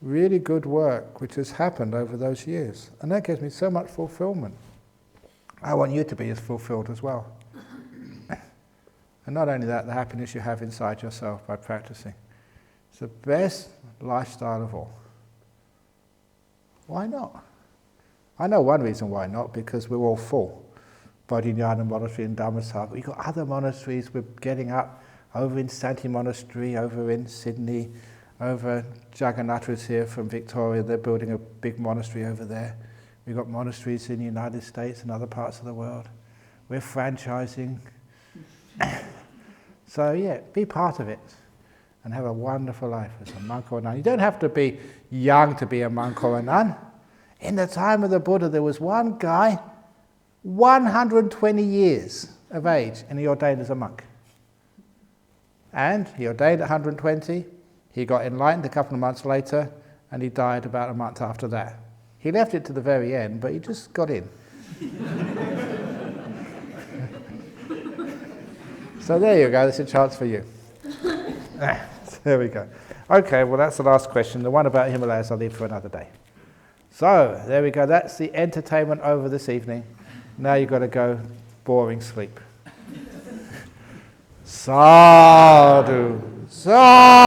really good work which has happened over those years. And that gives me so much fulfillment. I want you to be as fulfilled as well. And not only that, the happiness you have inside yourself by practicing. It's the best lifestyle of all. Why not? I know one reason why not, because we're all full. Bodhinyana Monastery and Dhammasara, but we've got other monasteries we're getting up, over in Santi Monastery, over in Sydney, over Jhanas here from Victoria, they're building a big monastery over there. We've got monasteries in the United States and other parts of the world. We're franchising. So yeah, be part of it and have a wonderful life as a monk or a nun. You don't have to be young to be a monk or a nun. In the time of the Buddha, there was one guy, 120 years of age, and he ordained as a monk. And he ordained at 120, he got enlightened a couple of months later, and he died about a month after that. He left it to the very end, but he just got in. So there you go, there's a chance for you. There we go. Okay, well that's the last question. The one about Himalayas I'll leave for another day. So, there we go, that's the entertainment over this evening. Now you've got to go boring sleep. Sadhu. Sadhu.